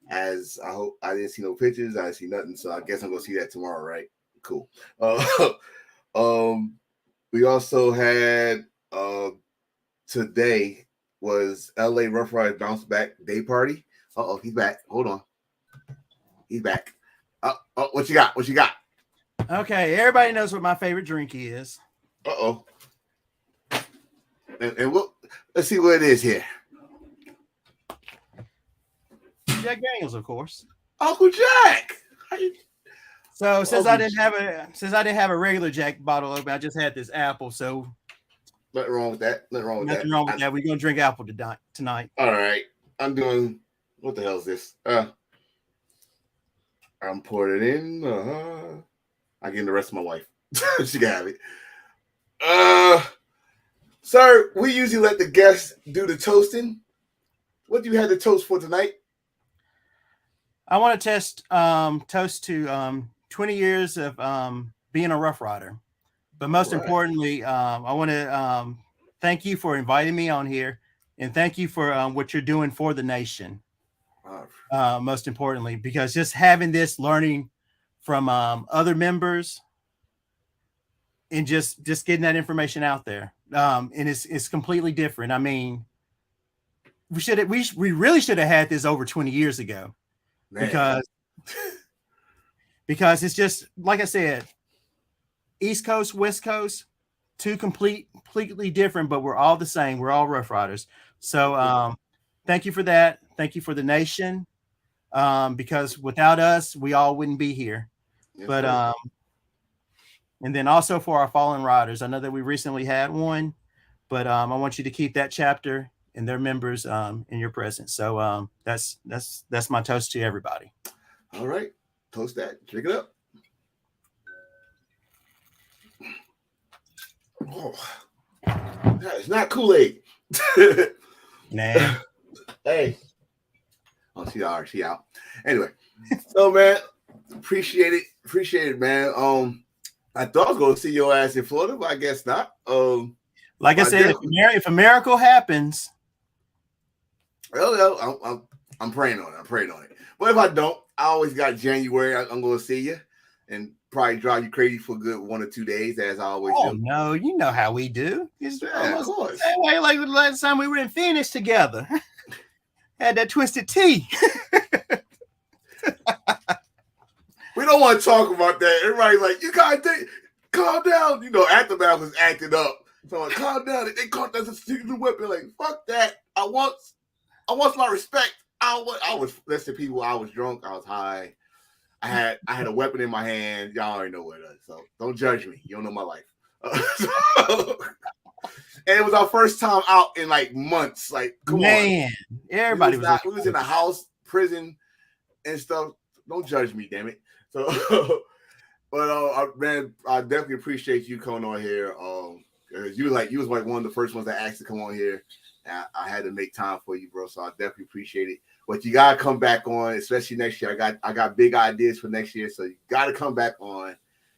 [SPEAKER 1] As I didn't see no pictures, I didn't see nothing. So I guess I'm gonna see that tomorrow, right? Cool. We also had today was LA Rough Riders Bounce Back Day Party. He's back. Hold on. He's back. What you got? What you got?
[SPEAKER 2] Okay, everybody knows what my favorite drink is.
[SPEAKER 1] And let's see what it is here.
[SPEAKER 2] Jack Daniels, of course.
[SPEAKER 1] Uncle Jack.
[SPEAKER 2] So since I didn't have a regular Jack bottle open, I just had this apple. So
[SPEAKER 1] nothing wrong with that.
[SPEAKER 2] Nothing wrong with that. We're gonna drink apple tonight.
[SPEAKER 1] All right. I'm doing What the hell is this? I'm pouring it in. I give the rest of my wife. She got it. Sir, we usually let the guests do the toasting. What do you have to toast for tonight?
[SPEAKER 2] I want to toast to 20 years of being a Rough Rider. But most importantly, I want to thank you for inviting me on here, and thank you for what you're doing for the nation. Most importantly, because just having this learning from other members and just getting that information out there, and it's completely different. I mean, we really should have had this over 20 years ago. Man. Because it's just like I said, East Coast, West Coast, two completely different, but we're all the same. We're all Rough Riders. So thank you for that. Thank you for the nation. Because without us, we all wouldn't be here. Yes, but and then also for our fallen riders. I know that we recently had one, but I want you to keep that chapter and their members in your presence. So that's my toast to everybody.
[SPEAKER 1] All right. Toast that. Drink it up. Oh, it's not Kool-Aid.
[SPEAKER 2] Nah.
[SPEAKER 1] Hey. Oh, she out. Anyway, so man, appreciate it, man. I thought I was gonna see your ass in Florida, but I guess not.
[SPEAKER 2] Like I said, if a miracle happens,
[SPEAKER 1] I'm praying on it. But if I don't, I always got January. I'm gonna see you and probably drive you crazy for a good 1 or 2 days, as I always do.
[SPEAKER 2] Oh no, you know how we do. It's
[SPEAKER 1] of course.
[SPEAKER 2] Like the last time we were in Phoenix together. Had that twisted tea.
[SPEAKER 1] We don't want to talk about that. Everybody's like, you gotta calm down. You know, Aftermath was acting up. So I'm like, calm down. They caught that secret weapon. Like, fuck that. I want my respect. I was listen, people. I was drunk. I was high. I had a weapon in my hand. Y'all already know what it is. So don't judge me. You don't know my life. And it was our first time out in like months. Like, come on.
[SPEAKER 2] Everybody
[SPEAKER 1] we was in a house, prison, and stuff. Don't judge me, damn it. So, but man, I definitely appreciate you coming on here. You was like one of the first ones that asked to come on here. I had to make time for you, bro. So I definitely appreciate it. But you gotta come back on, especially next year. I got big ideas for next year, so you gotta come back on,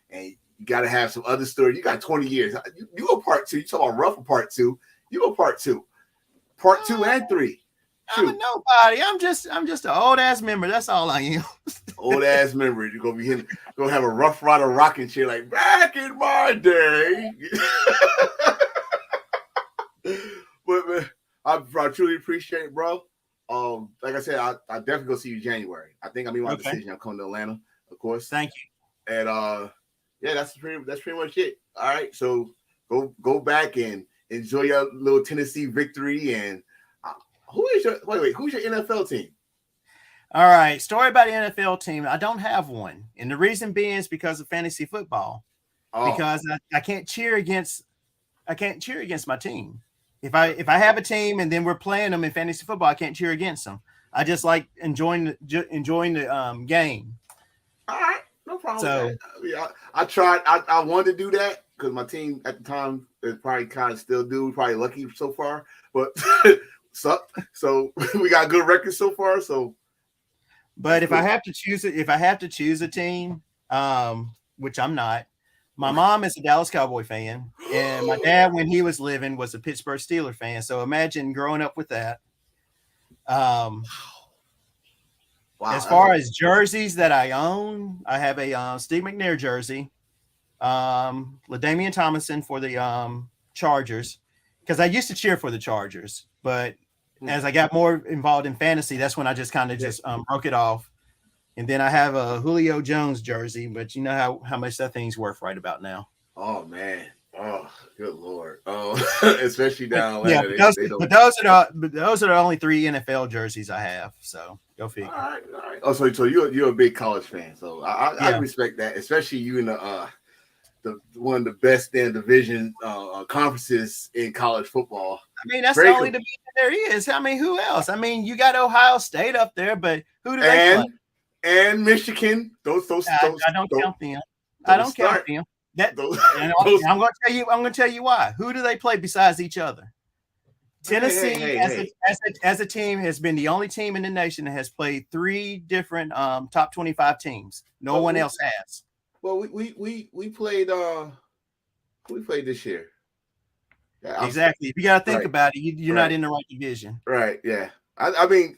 [SPEAKER 1] and you gotta have some other stories. You got 20 years. You go part 2. You talk about Rough part 2. You go part 2 and 3.
[SPEAKER 2] I'm a nobody. I'm just an old ass member. That's all I am.
[SPEAKER 1] Old ass member. You're gonna be hitting. Gonna have a Rough Rider rocking chair like back in my day. But man, I truly appreciate it, bro. Like I said, I definitely go see you January. I think I made my decision. I'm coming to Atlanta, of course.
[SPEAKER 2] Thank you.
[SPEAKER 1] And yeah, that's pretty much it. All right, so go back and enjoy your little Tennessee victory. And who's your NFL team?
[SPEAKER 2] All right, story about the NFL team. I don't have one, and the reason being is because of fantasy football. Because I can't cheer against my team. If I have a team and then we're playing them in fantasy football, I can't cheer against them. I just like enjoying the game.
[SPEAKER 1] All right, no problem. So I tried. I wanted to do that because my team at the time is probably kind of still do. Probably lucky so far, but sucked. So we got good records so far. So,
[SPEAKER 2] but if I have to choose a team, which I'm not. My mom is a Dallas Cowboy fan, and my dad, when he was living, was a Pittsburgh Steelers fan. So imagine growing up with that. Wow. As far as jerseys that I own, I have a Steve McNair jersey, LaDainian Tomlinson for the Chargers, because I used to cheer for the Chargers, but as I got more involved in fantasy, that's when I just kind of broke it off. And then I have a Julio Jones jersey, but you know how much that thing's worth right about now.
[SPEAKER 1] Oh man! Oh, good Lord! Oh, especially down.
[SPEAKER 2] Yeah, but those are the only 3 NFL jerseys I have. So go figure.
[SPEAKER 1] All right. Oh, so you're a big college fan, so I respect that, especially you in the one of the best damn division conferences in college football.
[SPEAKER 2] I mean, that's
[SPEAKER 1] Very
[SPEAKER 2] the only division there is. I mean, who else? I mean, you got Ohio State up there, but who do they play?
[SPEAKER 1] And Michigan. Those
[SPEAKER 2] I don't count them. I
[SPEAKER 1] don't
[SPEAKER 2] don't
[SPEAKER 1] start.
[SPEAKER 2] count them.
[SPEAKER 1] Those,
[SPEAKER 2] I'm going to tell you. I'm going to tell you why. Who do they play besides each other? Tennessee, as a team, has been the only team in the nation that has played 3 different top 25 teams. No one else has.
[SPEAKER 1] Well, we played. We played this year.
[SPEAKER 2] Yeah, exactly. If you got to think about it, you're not in the right division.
[SPEAKER 1] Right. Yeah. I mean,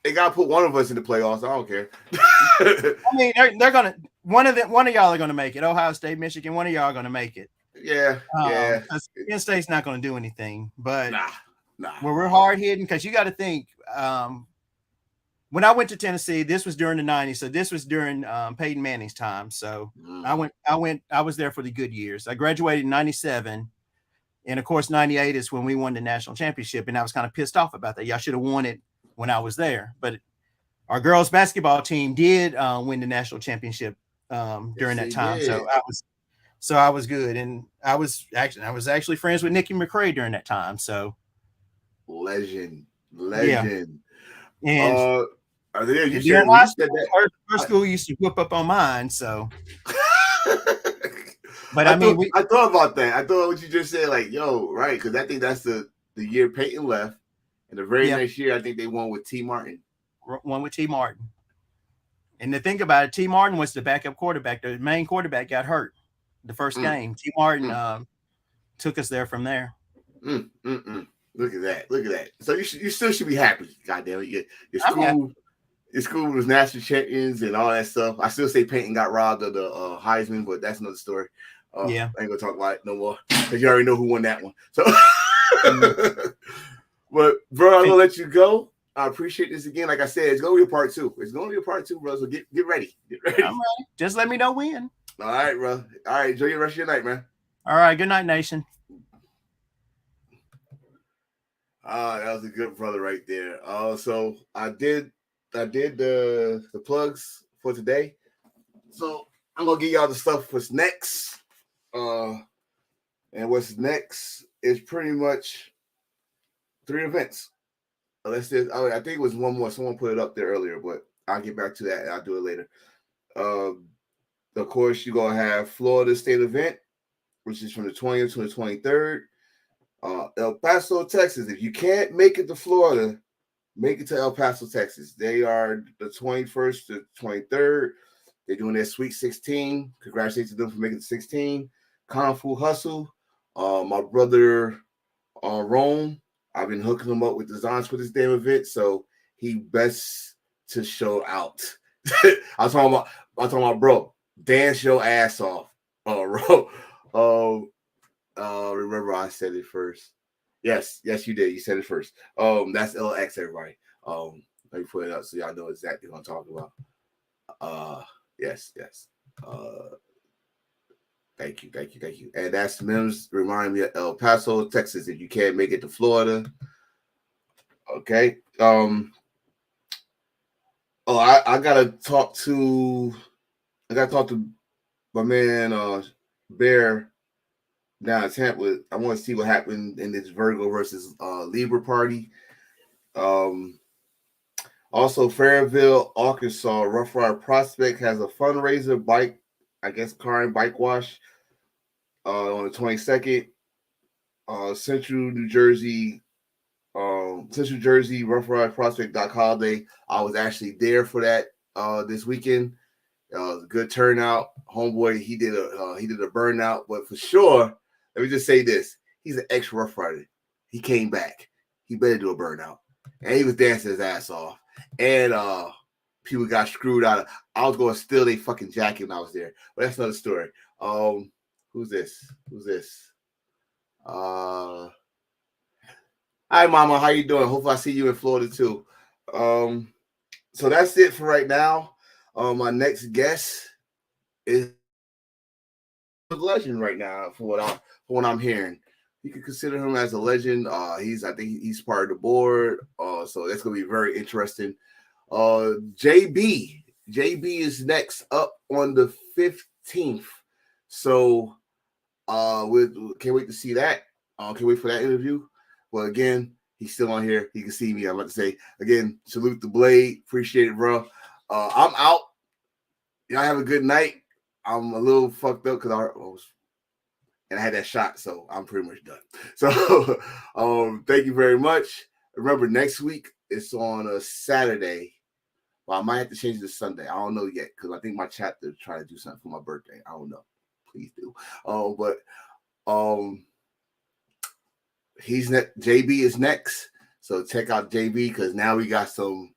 [SPEAKER 1] they got to put one of us in the playoffs. I don't care.
[SPEAKER 2] I mean, they're gonna one of y'all are gonna make it. Ohio State, Michigan, one of y'all are gonna make it.
[SPEAKER 1] Yeah.
[SPEAKER 2] Penn State's not gonna do anything, but
[SPEAKER 1] nah.
[SPEAKER 2] Well, we're hard hitting because you got to think. When I went to Tennessee, this was during the '90s, so this was during Peyton Manning's time. So I was there for the good years. I graduated in '97, and of course '98 is when we won the national championship, and I was kind of pissed off about that. Y'all should have won it when I was there, but our girls basketball team did win the national championship during that time. Did. So I was good, and I was actually friends with Nikki McCray during that time. So.
[SPEAKER 1] Legend.
[SPEAKER 2] Yeah. And her school used to whip up on mine, so. But I
[SPEAKER 1] thought about that. I thought what you just said, like, yo, right? Because I think that's the year Peyton left, and the very next year, I think they won with T. Martin.
[SPEAKER 2] One with T. Martin, and to think about it, T. Martin was the backup quarterback. The main quarterback got hurt the first game. T. Martin took us there from there.
[SPEAKER 1] Look at that. So you still should be happy. God damn it. Your school was national champions and all that stuff. I still say Peyton got robbed of the Heisman, but that's another story. I ain't gonna talk about it no more because you already know who won that one. So but bro, I'm gonna let you go. I appreciate this again. Like I said, it's gonna be a part 2. It's gonna be a part 2, bro. So get ready.
[SPEAKER 2] I'm ready. Just let me know when.
[SPEAKER 1] All right, bro. All right, enjoy the rest of your night, man.
[SPEAKER 2] All right, good night, nation.
[SPEAKER 1] That was a good brother right there. So I did the plugs for today. So I'm gonna give y'all the stuff what's next. And what's next is pretty much 3 events. I think it was one more. Someone put it up there earlier, but I'll get back to that and I'll do it later. Of course, you're gonna have Florida State event, which is from the 20th to the 23rd. El Paso, Texas. If you can't make it to Florida, make it to El Paso, Texas. They are the 21st to 23rd. They're doing their Sweet 16. Congratulations to them for making the 16. Kung Fu Hustle. My brother Rome, I've been hooking him up with designs for this damn event, so he best to show out. I'm talking about, bro, dance your ass off. Remember I said it first. Yes, you did. You said it first. That's LX, everybody. Let me put it up so y'all know exactly what I'm talking about. Yes. Thank you. And that's Mims reminding me of El Paso, Texas. If you can't make it to Florida, okay. I gotta talk to my man Bear down in Tampa. I want to see what happened in this Virgo versus Libra party. Also, Fairville, Arkansas, Rough Rider Prospect has a fundraiser car and bike wash on the 22nd. Central Jersey, Rough Rider Prospect Doc Holiday. I was actually there for that this weekend. Good turnout. Homeboy, he did a burnout, but for sure, let me just say this: he's an ex-Rough Rider. He came back. He better do a burnout, and he was dancing his ass off. And people got screwed out. I was going to steal their fucking jacket when I was there, but that's another story. Who's this? Hi, Mama. How you doing? Hopefully, I see you in Florida too. So that's it for right now. My next guest is a legend right now, for what I'm hearing. You can consider him as a legend. I think he's part of the board. So that's gonna be very interesting. JB is next up on the 15th. So can't wait to see that. Can't wait for that interview. Well, again, he's still on here. He can see me. I'm about to say again, salute the Blade. Appreciate it, bro. I'm out. Y'all have a good night. I'm a little fucked up because I had that shot, so I'm pretty much done. So, thank you very much. Remember, next week it's on a Saturday. Well, I might have to change it to Sunday. I don't know yet because I think my chapter is trying to do something for my birthday. I don't know. Please do. He's next. JB is next. So check out JB because now we got some.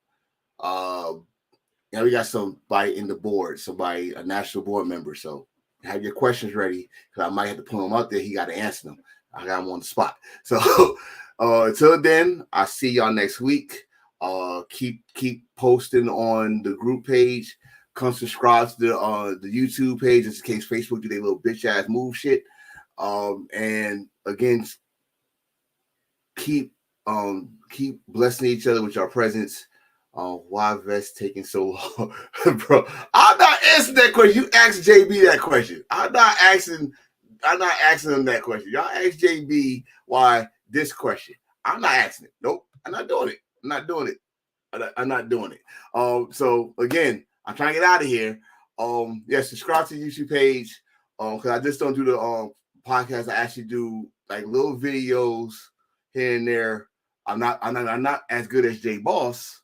[SPEAKER 1] Now we got somebody in the board, somebody a national board member. So have your questions ready because I might have to pull him out there. He got to answer them. I got him on the spot. So until then, I'll see y'all next week. Keep posting on the group page. Come subscribe to the YouTube page just in case Facebook do their little bitch ass move shit. And again, keep blessing each other with your presence. Why Vest taking so long, bro? I'm not answering that question. You ask JB that question. I'm not asking him that question. Y'all ask JB why this question. I'm not asking it. Nope. I'm not doing it. I'm not doing it. So again, I'm trying to get out of here. Subscribe to the YouTube page. Because I just don't do the podcast. I actually do like little videos here and there. I'm not as good as J Boss.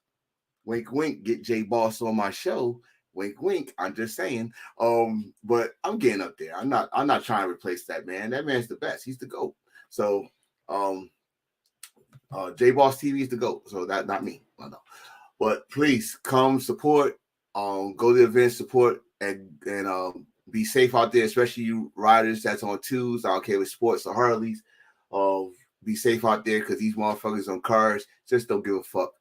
[SPEAKER 1] Wink, wink. Get J Boss on my show. Wink, wink. I'm just saying. But I'm getting up there. I'm not trying to replace that man. That man's the best. He's the GOAT. So, J Boss TV is the GOAT. So that not me. I know. But please come support. Go to the event, support, and be safe out there, especially you riders that's on twos. I don't care with sports or Harleys. Be safe out there because these motherfuckers on cars just don't give a fuck.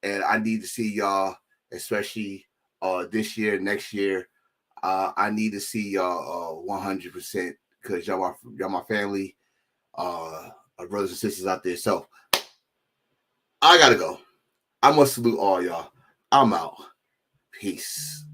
[SPEAKER 1] And I need to see y'all, especially this year, next year. I need to see y'all 100% because y'all my family, our brothers and sisters out there. So I gotta go. I must salute all y'all. I'm out. Peace.